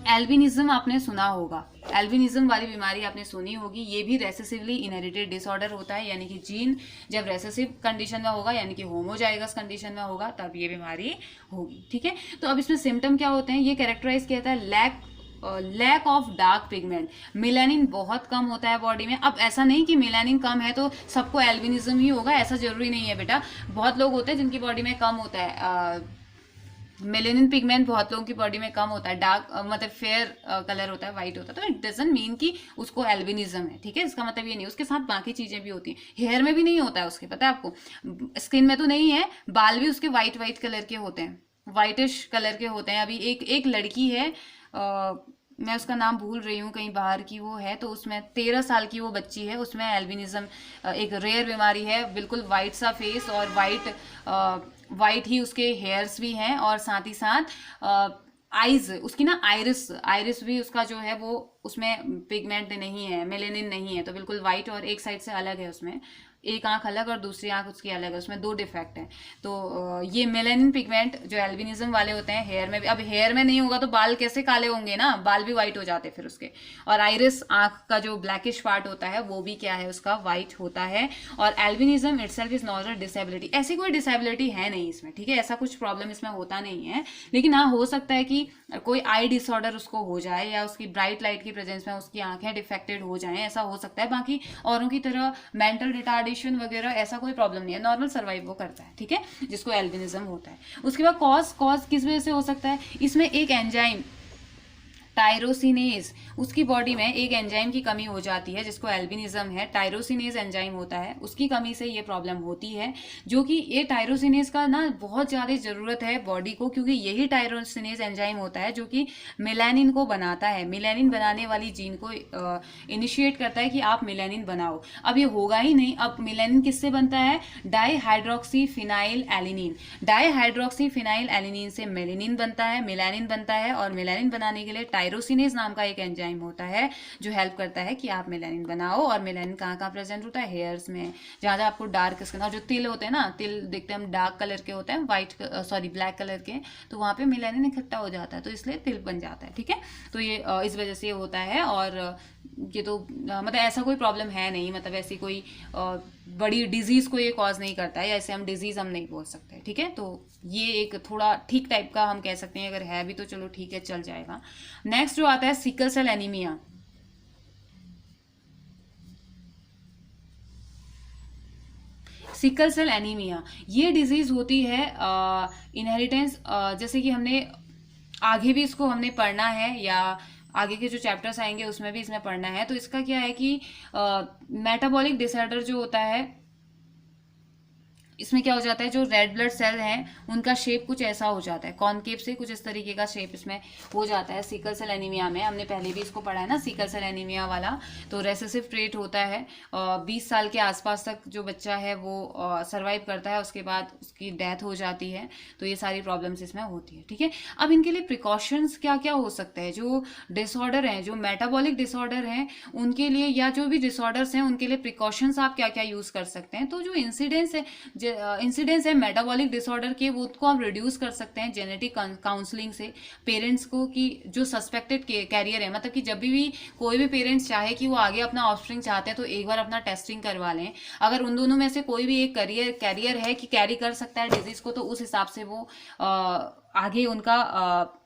एल्बिनिज्म आपने सुना होगा, एल्बिनिज्म वाली बीमारी आपने सुनी होगी। ये भी रेसेसिवली इनहेरिटेड डिसऑर्डर होता है, यानी कि जीन जब रेसेसिव कंडीशन में होगा यानी कि होमोजाइगस कंडीशन में होगा तब ये बीमारी होगी। ठीक है, तो अब इसमें सिम्टम क्या होते हैं, ये कैरेक्टराइज किया जाता है lack of dark pigment. Melanin बहुत कम होता है बॉडी में। अब ऐसा नहीं कि मेलानिन कम है तो सबको एल्बिनिज्म ही होगा, ऐसा जरूरी नहीं है बेटा। बहुत लोग होते हैं जिनकी बॉडी में कम होता है मेलेनिन पिगमेंट, बहुत लोगों की बॉडी में कम होता है, डार्क मतलब फेयर कलर होता है, वाइट होता है, तो इट डजंट मीन कि उसको एल्बिनिज्म है। ठीक है, इसका मतलब ये नहीं, उसके साथ बाकी चीजें भी होती हैं। हेयर में भी नहीं होता है उसके, पता है आपको, स्किन में तो नहीं है, बाल भी उसके वाइट वाइट कलर के होते हैं, वाइटिश कलर के होते हैं। अभी एक लड़की है, मैं उसका नाम भूल रही हूँ, कहीं बाहर की वो है, तो उसमें 13 साल की वो बच्ची है, उसमें एल्बिनिज्म एक रेयर बीमारी है, बिल्कुल वाइट सा फेस और वाइट ही उसके हेयर्स भी हैं, और साथ ही साथ आइज उसकी ना आइरिस भी उसका जो है वो उसमें पिगमेंट नहीं है, मेलेनिन नहीं है, तो बिल्कुल वाइट और एक साइड से अलग है, उसमें एक आंख अलग और दूसरी आंख उसकी अलग है, उसमें 2 डिफेक्ट हैं। तो ये मेलेनिन पिगमेंट जो एल्बिनिज्म वाले होते हैं हेयर में भी, अब हेयर में नहीं होगा तो बाल कैसे काले होंगे ना, बाल भी वाइट हो जाते फिर उसके। और आइरिस आंख का जो ब्लैकिश पार्ट होता है वो भी क्या है उसका, वाइट होता है। और albinism itself is not a disability, ऐसी कोई डिसेबिलिटी है नहीं इसमें। ठीक है, ऐसा कुछ प्रॉब्लम इसमें होता नहीं है, लेकिन हाँ हो सकता है कि कोई आई डिसऑर्डर उसको हो जाए, या उसकी ब्राइट लाइट की प्रेजेंस में उसकी आंखें डिफेक्टेड हो जाएं, ऐसा हो सकता है। बाकी औरों की तरह मेंटल रिटार्डेशन वगैरह ऐसा कोई प्रॉब्लम नहीं है, नॉर्मल सर्वाइव वो करता है। ठीक है, जिसको एल्बिनिज्म होता है। उसके बाद कॉज किस वजह से हो सकता है, इसमें एक एंजाइम टायरोसिनेज, उसकी बॉडी में एक एंजाइम की कमी हो जाती है जिसको एल्बिनिज्म है, टायरोसिनेज एंजाइम होता है, उसकी कमी से ये प्रॉब्लम होती है। जो कि ये टायरोसिनेज का ना बहुत ज़्यादा ज़रूरत है बॉडी को, क्योंकि यही टायरोसिनेज एंजाइम होता है जो कि मेलानिन को बनाता है, मेलानिन बनाने वाली जीन को इनिशिएट करता है कि आप मेलानिन बनाओ। अब ये होगा ही नहीं, अब मेलानिन किससे बनता है, dihydroxy phenyl alanine, dihydroxy phenyl alanine से मेलानिन बनता है, मेलानिन बनता है, और मेलानिन बनाने के लिए टायरोसिनेज नाम का एक एंजाइम होता है जो हेल्प करता है कि आप मेलानिन बनाओ। और मेलानिन कहाँ कहाँ प्रेजेंट होता है, हेयर्स में, जहाँ जहाँ आपको डार्क स्किन, और जो तिल होते हैं ना, तिल देखते हैं हम डार्क कलर के होते हैं, ब्लैक कलर के, तो वहाँ पे मेलानिन इकट्ठा हो जाता है, तो इसलिए तिल बन जाता है। ठीक है, तो ये इस वजह से ये होता है। और ये तो मतलब ऐसा कोई प्रॉब्लम है नहीं, मतलब ऐसी कोई बड़ी डिजीज को ये कॉज नहीं करता है, या ऐसे हम डिजीज हम नहीं बोल सकते। ठीक है, तो ये एक थोड़ा ठीक टाइप का हम कह सकते हैं, अगर है भी तो चलो ठीक है, चल जाएगा। नेक्स्ट जो आता है sickle cell anaemia. Sickle cell anaemia ये डिजीज होती है इनहेरिटेंस, जैसे कि हमने आगे भी इसको हमने पढ़ना है, या आगे के जो चैप्टर्स आएंगे उसमें भी इसमें पढ़ना है। तो इसका क्या है कि मेटाबॉलिक डिसऑर्डर जो होता है, इसमें क्या हो जाता है, जो रेड ब्लड सेल हैं उनका शेप कुछ ऐसा हो जाता है, कॉनकेव से कुछ इस तरीके का शेप इसमें हो जाता है सिकल सेल एनीमिया में। हमने पहले भी इसको पढ़ा है ना, सिकल सेल एनीमिया वाला। तो रेसेसिव ट्रेट होता है, 20 साल के आसपास तक जो बच्चा है वो सर्वाइव करता है, उसके बाद उसकी डेथ हो जाती है। तो ये सारी प्रॉब्लम्स इसमें होती है। ठीक है, अब इनके लिए प्रिकॉशंस क्या क्या हो सकते हैं, जो डिसऑर्डर हैं, जो मेटाबॉलिक डिसऑर्डर हैं उनके लिए, या जो भी डिसऑर्डर्स हैं उनके लिए प्रिकॉशंस आप क्या क्या यूज कर सकते हैं। तो जो इंसिडेंस है मेटाबॉलिक डिसऑर्डर के, वो को हम रिड्यूस कर सकते हैं जेनेटिक काउंसलिंग से। पेरेंट्स को कि जो सस्पेक्टेड कैरियर है, मतलब कि जब भी कोई भी पेरेंट्स चाहे कि वो आगे अपना ऑफस्प्रिंग चाहते हैं तो एक बार अपना टेस्टिंग करवा लें। अगर उन दोनों में से कोई भी एक कैरियर है कि कैरी कर सकता है डिजीज को, तो उस हिसाब से वो आगे उनका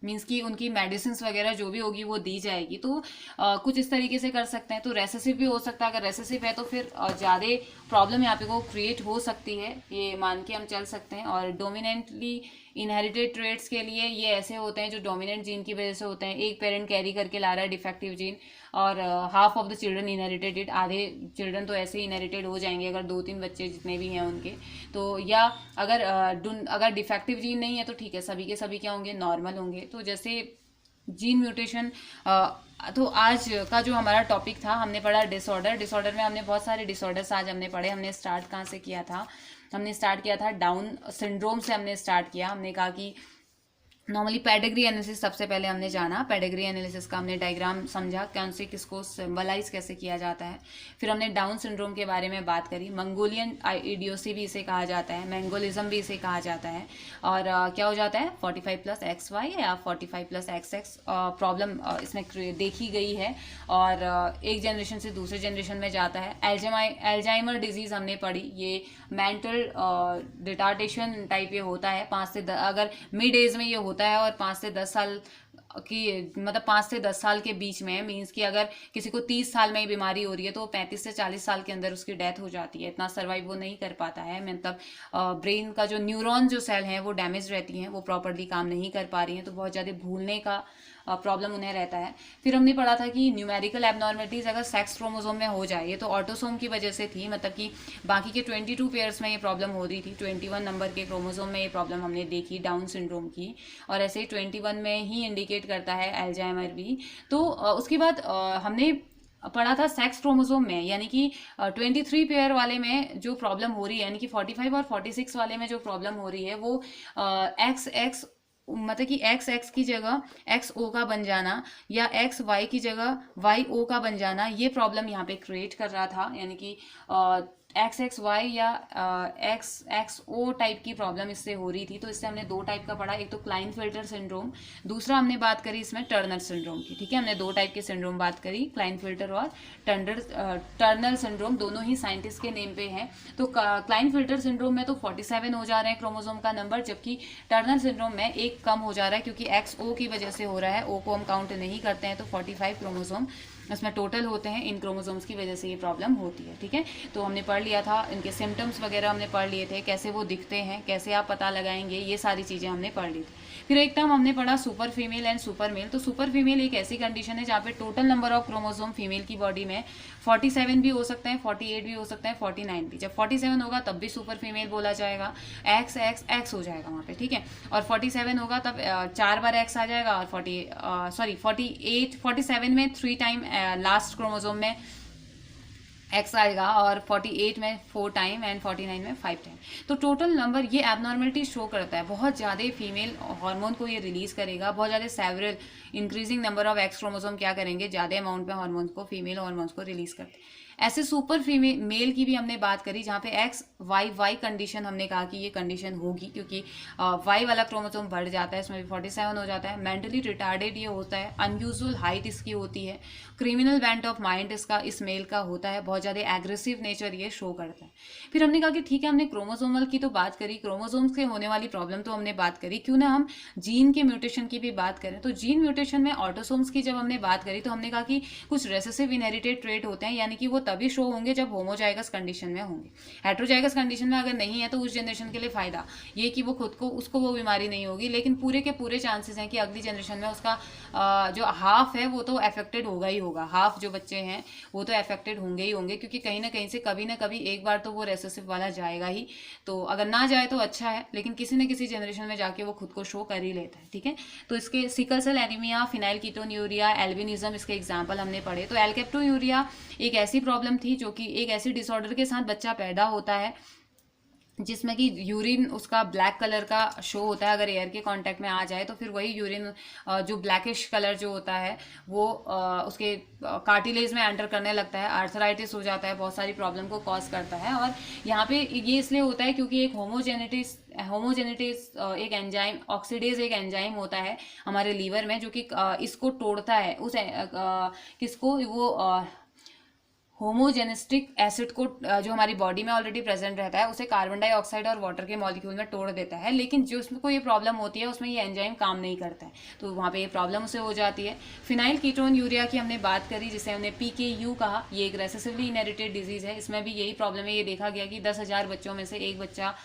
मीन्स कि उनकी मेडिसिन वगैरह जो भी होगी वो दी जाएगी। तो कुछ इस तरीके से कर सकते हैं। तो रेसेसिव भी हो सकता है, अगर रेसेसिव है तो फिर ज़्यादा प्रॉब्लम यहाँ पे को क्रिएट हो सकती है, ये मान के हम चल सकते हैं। और डोमिनेंटली इनहेरिटेड ट्रेट्स के लिए ये ऐसे होते हैं जो डोमिनेंट जीन की वजह से होते हैं। एक पेरेंट कैरी करके ला रहा है डिफेक्टिव जीन, और half of the children inherited it, आधे चिल्ड्रन तो ऐसे ही इनहेरिटेड हो जाएंगे अगर 2-3 बच्चे जितने भी हैं उनके। तो या अगर डिफेक्टिव जीन नहीं है तो ठीक है, सभी के सभी क्या होंगे, नॉर्मल होंगे। तो जैसे जीन म्यूटेशन, तो आज का जो हमारा टॉपिक था, हमने पढ़ा डिसऑर्डर में हमने बहुत सारे डिसऑर्डर्स आज हमने पढ़े। हमने स्टार्ट कहाँ से किया था, हमने स्टार्ट किया था डाउन सिंड्रोम से हमने स्टार्ट किया। हमने कहा कि नॉर्मली पेडिग्री एनालिसिस सबसे पहले हमने जाना, पेडिग्री एनालिसिस का हमने डायग्राम समझा, कौन से किसको सिंबलाइज कैसे किया जाता है। फिर हमने डाउन सिंड्रोम के बारे में बात करी, मंगोलियन इडियोसी भी इसे कहा जाता है, मैंगोलिज्म भी इसे कहा जाता है। और क्या हो जाता है 45+XY या 45+XX प्रॉब्लम इसमें देखी गई है और एक जनरेशन से दूसरे जनरेशन में जाता है। एल्जाइमर डिजीज़ हमने पढ़ी, ये मेंटल रिटार्डेशन टाइप ये होता है, 5 से अगर मिड एज में ये होता है और 5 से 10 साल की मतलब 5 से 10 साल के बीच में, मीन्स कि अगर किसी को 30 साल में ही बीमारी हो रही है तो 35 से 40 साल के अंदर उसकी डेथ हो जाती है, इतना सर्वाइव वो नहीं कर पाता है। मतलब ब्रेन का जो न्यूरॉन जो सेल हैं वो डैमेज रहती हैं, वो प्रॉपरली काम नहीं कर पा रही हैं, तो बहुत ज़्यादा भूलने का प्रॉब्लम उन्हें रहता है। फिर हमने पढ़ा था कि न्यूमेरिकल एबनॉर्मलिटीज अगर सेक्स क्रोमोसोम में हो जाए, ये तो ऑटोसोम की वजह से थी, मतलब कि बाकी के 22 पेयर्स में ये प्रॉब्लम हो रही थी, 21 नंबर के क्रोमोसोम में ये प्रॉब्लम हमने देखी डाउन सिंड्रोम की, और ऐसे ही 21 में ही इंडिकेट करता है एल्जाइमर भी। तो उसके बाद हमने पढ़ा था सेक्स क्रोमोसोम में, यानी कि 23 पेयर वाले में जो प्रॉब्लम हो रही है, यानी कि 45 और 46 वाले में जो प्रॉब्लम हो रही है वो एक्स मतलब कि एक्स एक्स की जगह एक्स ओ का बन जाना या एक्स वाई की जगह वाई ओ का बन जाना, ये प्रॉब्लम यहाँ पे क्रिएट कर रहा था, यानी कि एक्स एक्स वाई या एक्स एक्स ओ टाइप की प्रॉब्लम इससे हो रही थी। तो इससे हमने 2 टाइप का पढ़ा, एक तो क्लाइनफिल्टर सिंड्रोम, दूसरा हमने बात करी इसमें टर्नर सिंड्रोम की। ठीक है, हमने 2 टाइप के सिंड्रोम बात करी, क्लाइनफिल्टर और टर्नर सिंड्रोम, दोनों ही साइंटिस्ट के नेम पे हैं। तो क्लाइनफिल्टर सिंड्रोम में तो 47 हो जा रहे हैं क्रोमोसोम का नंबर, जबकि टर्नर सिंड्रोम में एक कम हो जा रहा है, क्योंकि एक्स ओ की वजह से हो रहा है, ओ को हम काउंट नहीं करते हैं, तो 45 क्रोमोसोम इसमें टोटल होते हैं, इन क्रोमोसोम्स की वजह से ये प्रॉब्लम होती है। ठीक है, तो हमने पढ़ लिया था, इनके सिम्टम्स वगैरह हमने पढ़ लिए थे, कैसे वो दिखते हैं, कैसे आप पता लगाएंगे, ये सारी चीज़ें हमने पढ़ ली थी। फिर एक टर्म हमने पढ़ा super female and super male. तो सुपर फीमेल एक ऐसी कंडीशन है जहाँ पे total number of chromosome female की बॉडी में 47 भी हो सकते हैं, 48 भी हो सकते हैं, 49 भी। जब 47 होगा तब भी सुपर फीमेल बोला जाएगा, एक्स एक्स एक्स हो जाएगा वहाँ पे। ठीक है, और 47 होगा तब 4 बार एक्स आ जाएगा, और 47 में 3 टाइम लास्ट क्रोमोसोम में एक्स आएगा, और 48 में 4 टाइम एंड 49 में 5 टाइम। तो टोटल नंबर ये एबनॉर्मलिटी शो करता है, बहुत ज़्यादा फीमेल हार्मोन को ये रिलीज करेगा, बहुत ज़्यादा several increasing number of x chromosome क्या करेंगे, ज़्यादा अमाउंट में हार्मोन्स को, फीमेल हार्मोन्स को रिलीज करते हैं। ऐसे सुपर फीमेल मेल की भी हमने बात करी, जहाँ पे एक्स वाई वाई कंडीशन हमने कहा कि ये कंडीशन होगी, क्योंकि वाई वाला क्रोमोसोम बढ़ जाता है, इसमें भी 47 हो जाता है। मेंटली रिटार्डेड ये होता है, अनयूजुअल हाइट इसकी होती है, क्रिमिनल बेंट ऑफ माइंड इसका इस मेल का होता है, बहुत ज़्यादा एग्रेसिव नेचर ये शो करता है। फिर हमने कहा कि ठीक है, हमने क्रोमोसोमल की तो बात करी, क्रोमोसोम्स के होने वाली प्रॉब्लम तो हमने बात करी, क्यों ना हम जीन के म्यूटेशन की भी बात करें। तो जीन म्यूटेशन में ऑटोसोम्स की जब हमने बात करी तो हमने कहा कि कुछ रेसेसिव इनहेरिटेड ट्रेट होते हैं, यानी कि वो तभी शो होंगे जब होमोजाइगस कंडीशन में होंगे। हेट्रोजाइगस कंडीशन में अगर नहीं है तो उस जनरेशन के लिए फायदा ये कि वो खुद को उसको वो बीमारी नहीं होगी, लेकिन पूरे के पूरे चांसेस हैं कि अगली जनरेशन में उसका जो हाफ है वो तो अफेक्टेड होगा ही होगा, हाफ जो बच्चे हैं वो तो अफेक्टेड होंगे ही होंगे, क्योंकि कहीं ना कहीं से कभी ना कभी एक बार तो वो रेसेसिव वाला जाएगा ही। तो अगर ना जाए तो अच्छा है, लेकिन किसी न किसी जनरेशन में जाके वो खुद को शो कर ही लेता है। ठीक है, तो इसके sickle cell anaemia, phenylketonuria, albinism इसके एग्जाम्पल हमने पढ़े। तो एल्केप्टोन्यूरिया एक ऐसी प्रॉब्लम थी जो कि एक ऐसी डिसऑर्डर के साथ बच्चा पैदा होता है जिसमें कि यूरिन उसका ब्लैक कलर का शो होता है, अगर एयर के कांटेक्ट में आ जाए तो फिर वही यूरिन जो ब्लैकिश कलर जो होता है वो उसके कार्टिलेज में एंटर करने लगता है, आर्थराइटिस हो जाता है, बहुत सारी प्रॉब्लम को कॉज करता है। और यहाँ पे ये इसलिए होता है क्योंकि एक होमोजेनेटिस एक एंजाइम, ऑक्सीडेज एक एंजाइम होता है हमारे लीवर में, जो कि इसको तोड़ता है, उस किसको, वो होमोजेनिस्टिक एसिड को जो हमारी बॉडी में ऑलरेडी प्रेजेंट रहता है उसे कार्बन डाइऑक्साइड और वाटर के मॉलिक्यूल में तोड़ देता है, लेकिन जो उसमें कोई प्रॉब्लम होती है उसमें ये एंजाइम काम नहीं करता है, तो वहाँ पे ये प्रॉब्लम उसे हो जाती है। फिनाइल कीटोन्यूरिया की हमने बात करी, जिसे हमने PKU कहा, ये एक रेसेसिवली इनहेरिटेड डिजीज है, इसमें भी यही प्रॉब्लम है। ये देखा गया कि 10,000 बच्चों में से एक बच्चा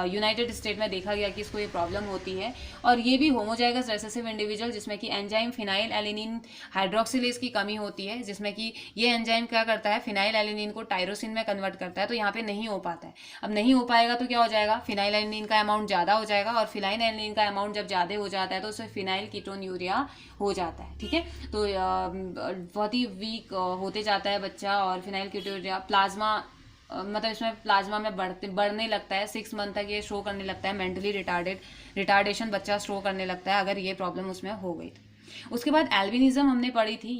यूनाइटेड स्टेट में देखा गया कि इसको ये प्रॉब्लम होती है, और ये भी होमोजाइगस रेसेसिव इंडिविजुअल जिसमें कि एंजाइम फिनाइल एलिनिन हाइड्रोक्सिलेज की कमी होती है, जिसमें कि ये एंजाइम क्या करता है, फिनाइल एलिनिन को टायरोसिन में कन्वर्ट करता है, तो यहाँ पे नहीं हो पाता है। अब नहीं हो पाएगा तो क्या हो जाएगा, फिनाइल एलिनिन का अमाउंट ज़्यादा हो जाएगा, और फिनाइल एलिनिन का अमाउंट जब ज़्यादा हो जाता है तो उससे फिनाइल कीटोन्यूरिया हो जाता है। ठीक है, तो बहुत ही वीक होते जाता है बच्चा, और फिनाइल कीटोन्यूरिया प्लाज्मा मतलब इसमें प्लाज्मा में बढ़ने लगता है, 6 मंथ तक ये शो करने लगता है, मेंटली रिटार्डेशन बच्चा शो करने लगता है अगर ये प्रॉब्लम उसमें हो गई तो। उसके बाद एल्बिनिज्म हमने पढ़ी थी,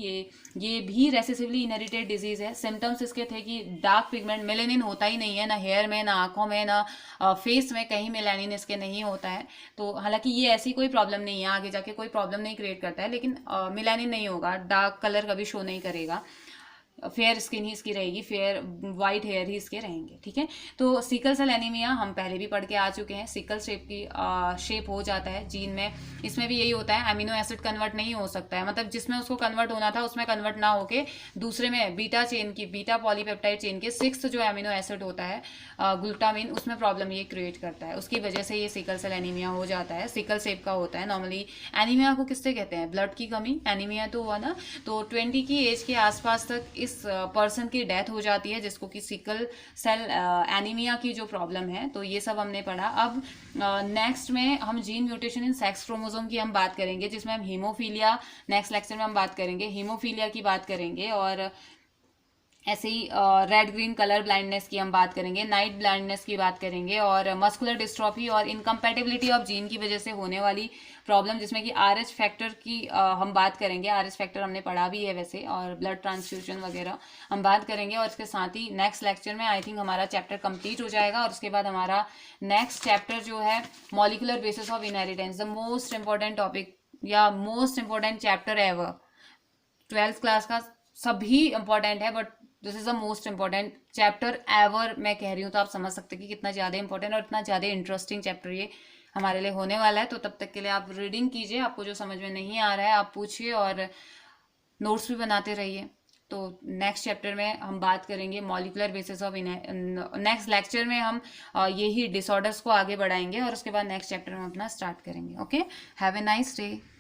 ये भी रेसेसिवली इनहेरिटेड डिजीज है। सिम्टम्स इसके थे कि डार्क पिगमेंट, मेलेनिन होता ही नहीं है, ना हेयर में, ना आंखों में, ना फेस में, कहीं मेलेनिन इसके नहीं होता है। तो हालांकि ये ऐसी कोई प्रॉब्लम नहीं है, आगे जाके कोई प्रॉब्लम नहीं क्रिएट करता है, लेकिन मेलेनिन नहीं होगा, डार्क कलर कभी शो नहीं करेगा, फेयर स्किन ही इसकी रहेगी, फेयर वाइट हेयर ही इसके रहेंगे, ठीक है। तो सिकल सेल एनीमिया हम पहले भी पढ़ के आ चुके हैं, सिकल शेप की शेप हो जाता है जीन में। इसमें भी यही होता है, अमीनो एसिड कन्वर्ट नहीं हो सकता है, मतलब जिसमें उसको कन्वर्ट होना था उसमें कन्वर्ट ना होके दूसरे में बीटा पॉलीपेप्टाइड चेन के 6th जो अमीनो एसिड होता है ग्लूटामिन, उसमें प्रॉब्लम ये क्रिएट करता है, उसकी वजह से ये सिकल सेल एनीमिया हो जाता है, सिकल शेप का होता है। नॉर्मली एनीमिया को किससे कहते हैं, ब्लड की कमी, एनीमिया तो हुआ ना। तो 20 की एज के आसपास तक इस पर्सन की डेथ हो जाती है जिसको कि सिकल सेल एनीमिया की जो प्रॉब्लम है। तो ये सब हमने पढ़ा। अब नेक्स्ट में हम gene mutation in sex chromosome की हम बात करेंगे, जिसमें हम हीमोफीलिया, नेक्स्ट लेक्चर में हम बात करेंगे हीमोफीलिया की बात करेंगे, और ऐसे ही रेड ग्रीन कलर ब्लाइंडनेस की हम बात करेंगे, नाइट ब्लाइंडनेस की बात करेंगे, और मस्कुलर डिस्ट्रॉफी और इनकम्पैटिबिलिटी ऑफ जीन की वजह से होने वाली प्रॉब्लम, जिसमें कि RH फैक्टर की हम बात करेंगे। RH फैक्टर हमने पढ़ा भी है वैसे, और ब्लड ट्रांसफ्यूजन वगैरह हम बात करेंगे। और इसके साथ ही नेक्स्ट लेक्चर में आई थिंक हमारा चैप्टर कंप्लीट हो जाएगा, और उसके बाद हमारा नेक्स्ट चैप्टर जो है molecular basis of inheritance, the most important topic या most important chapter ever. 12th class का सभी इंपॉर्टेंट है, but this is the most important chapter ever मैं कह रही हूँ, तो आप समझ सकते हैं कि कितना ज़्यादा इंपॉर्टेंट और इतना ज़्यादा इंटरेस्टिंग चैप्टर ये हमारे लिए होने वाला है। तो तब तक के लिए आप रीडिंग कीजिए, आपको जो समझ में नहीं आ रहा है आप पूछिए, और नोट्स भी बनाते रहिए। तो नेक्स्ट चैप्टर में हम बात करेंगे molecular basis of next lecture में हम यही डिसऑर्डर्स को आगे बढ़ाएंगे, और उसके बाद नेक्स्ट चैप्टर में अपना स्टार्ट करेंगे। Okay, have a nice day.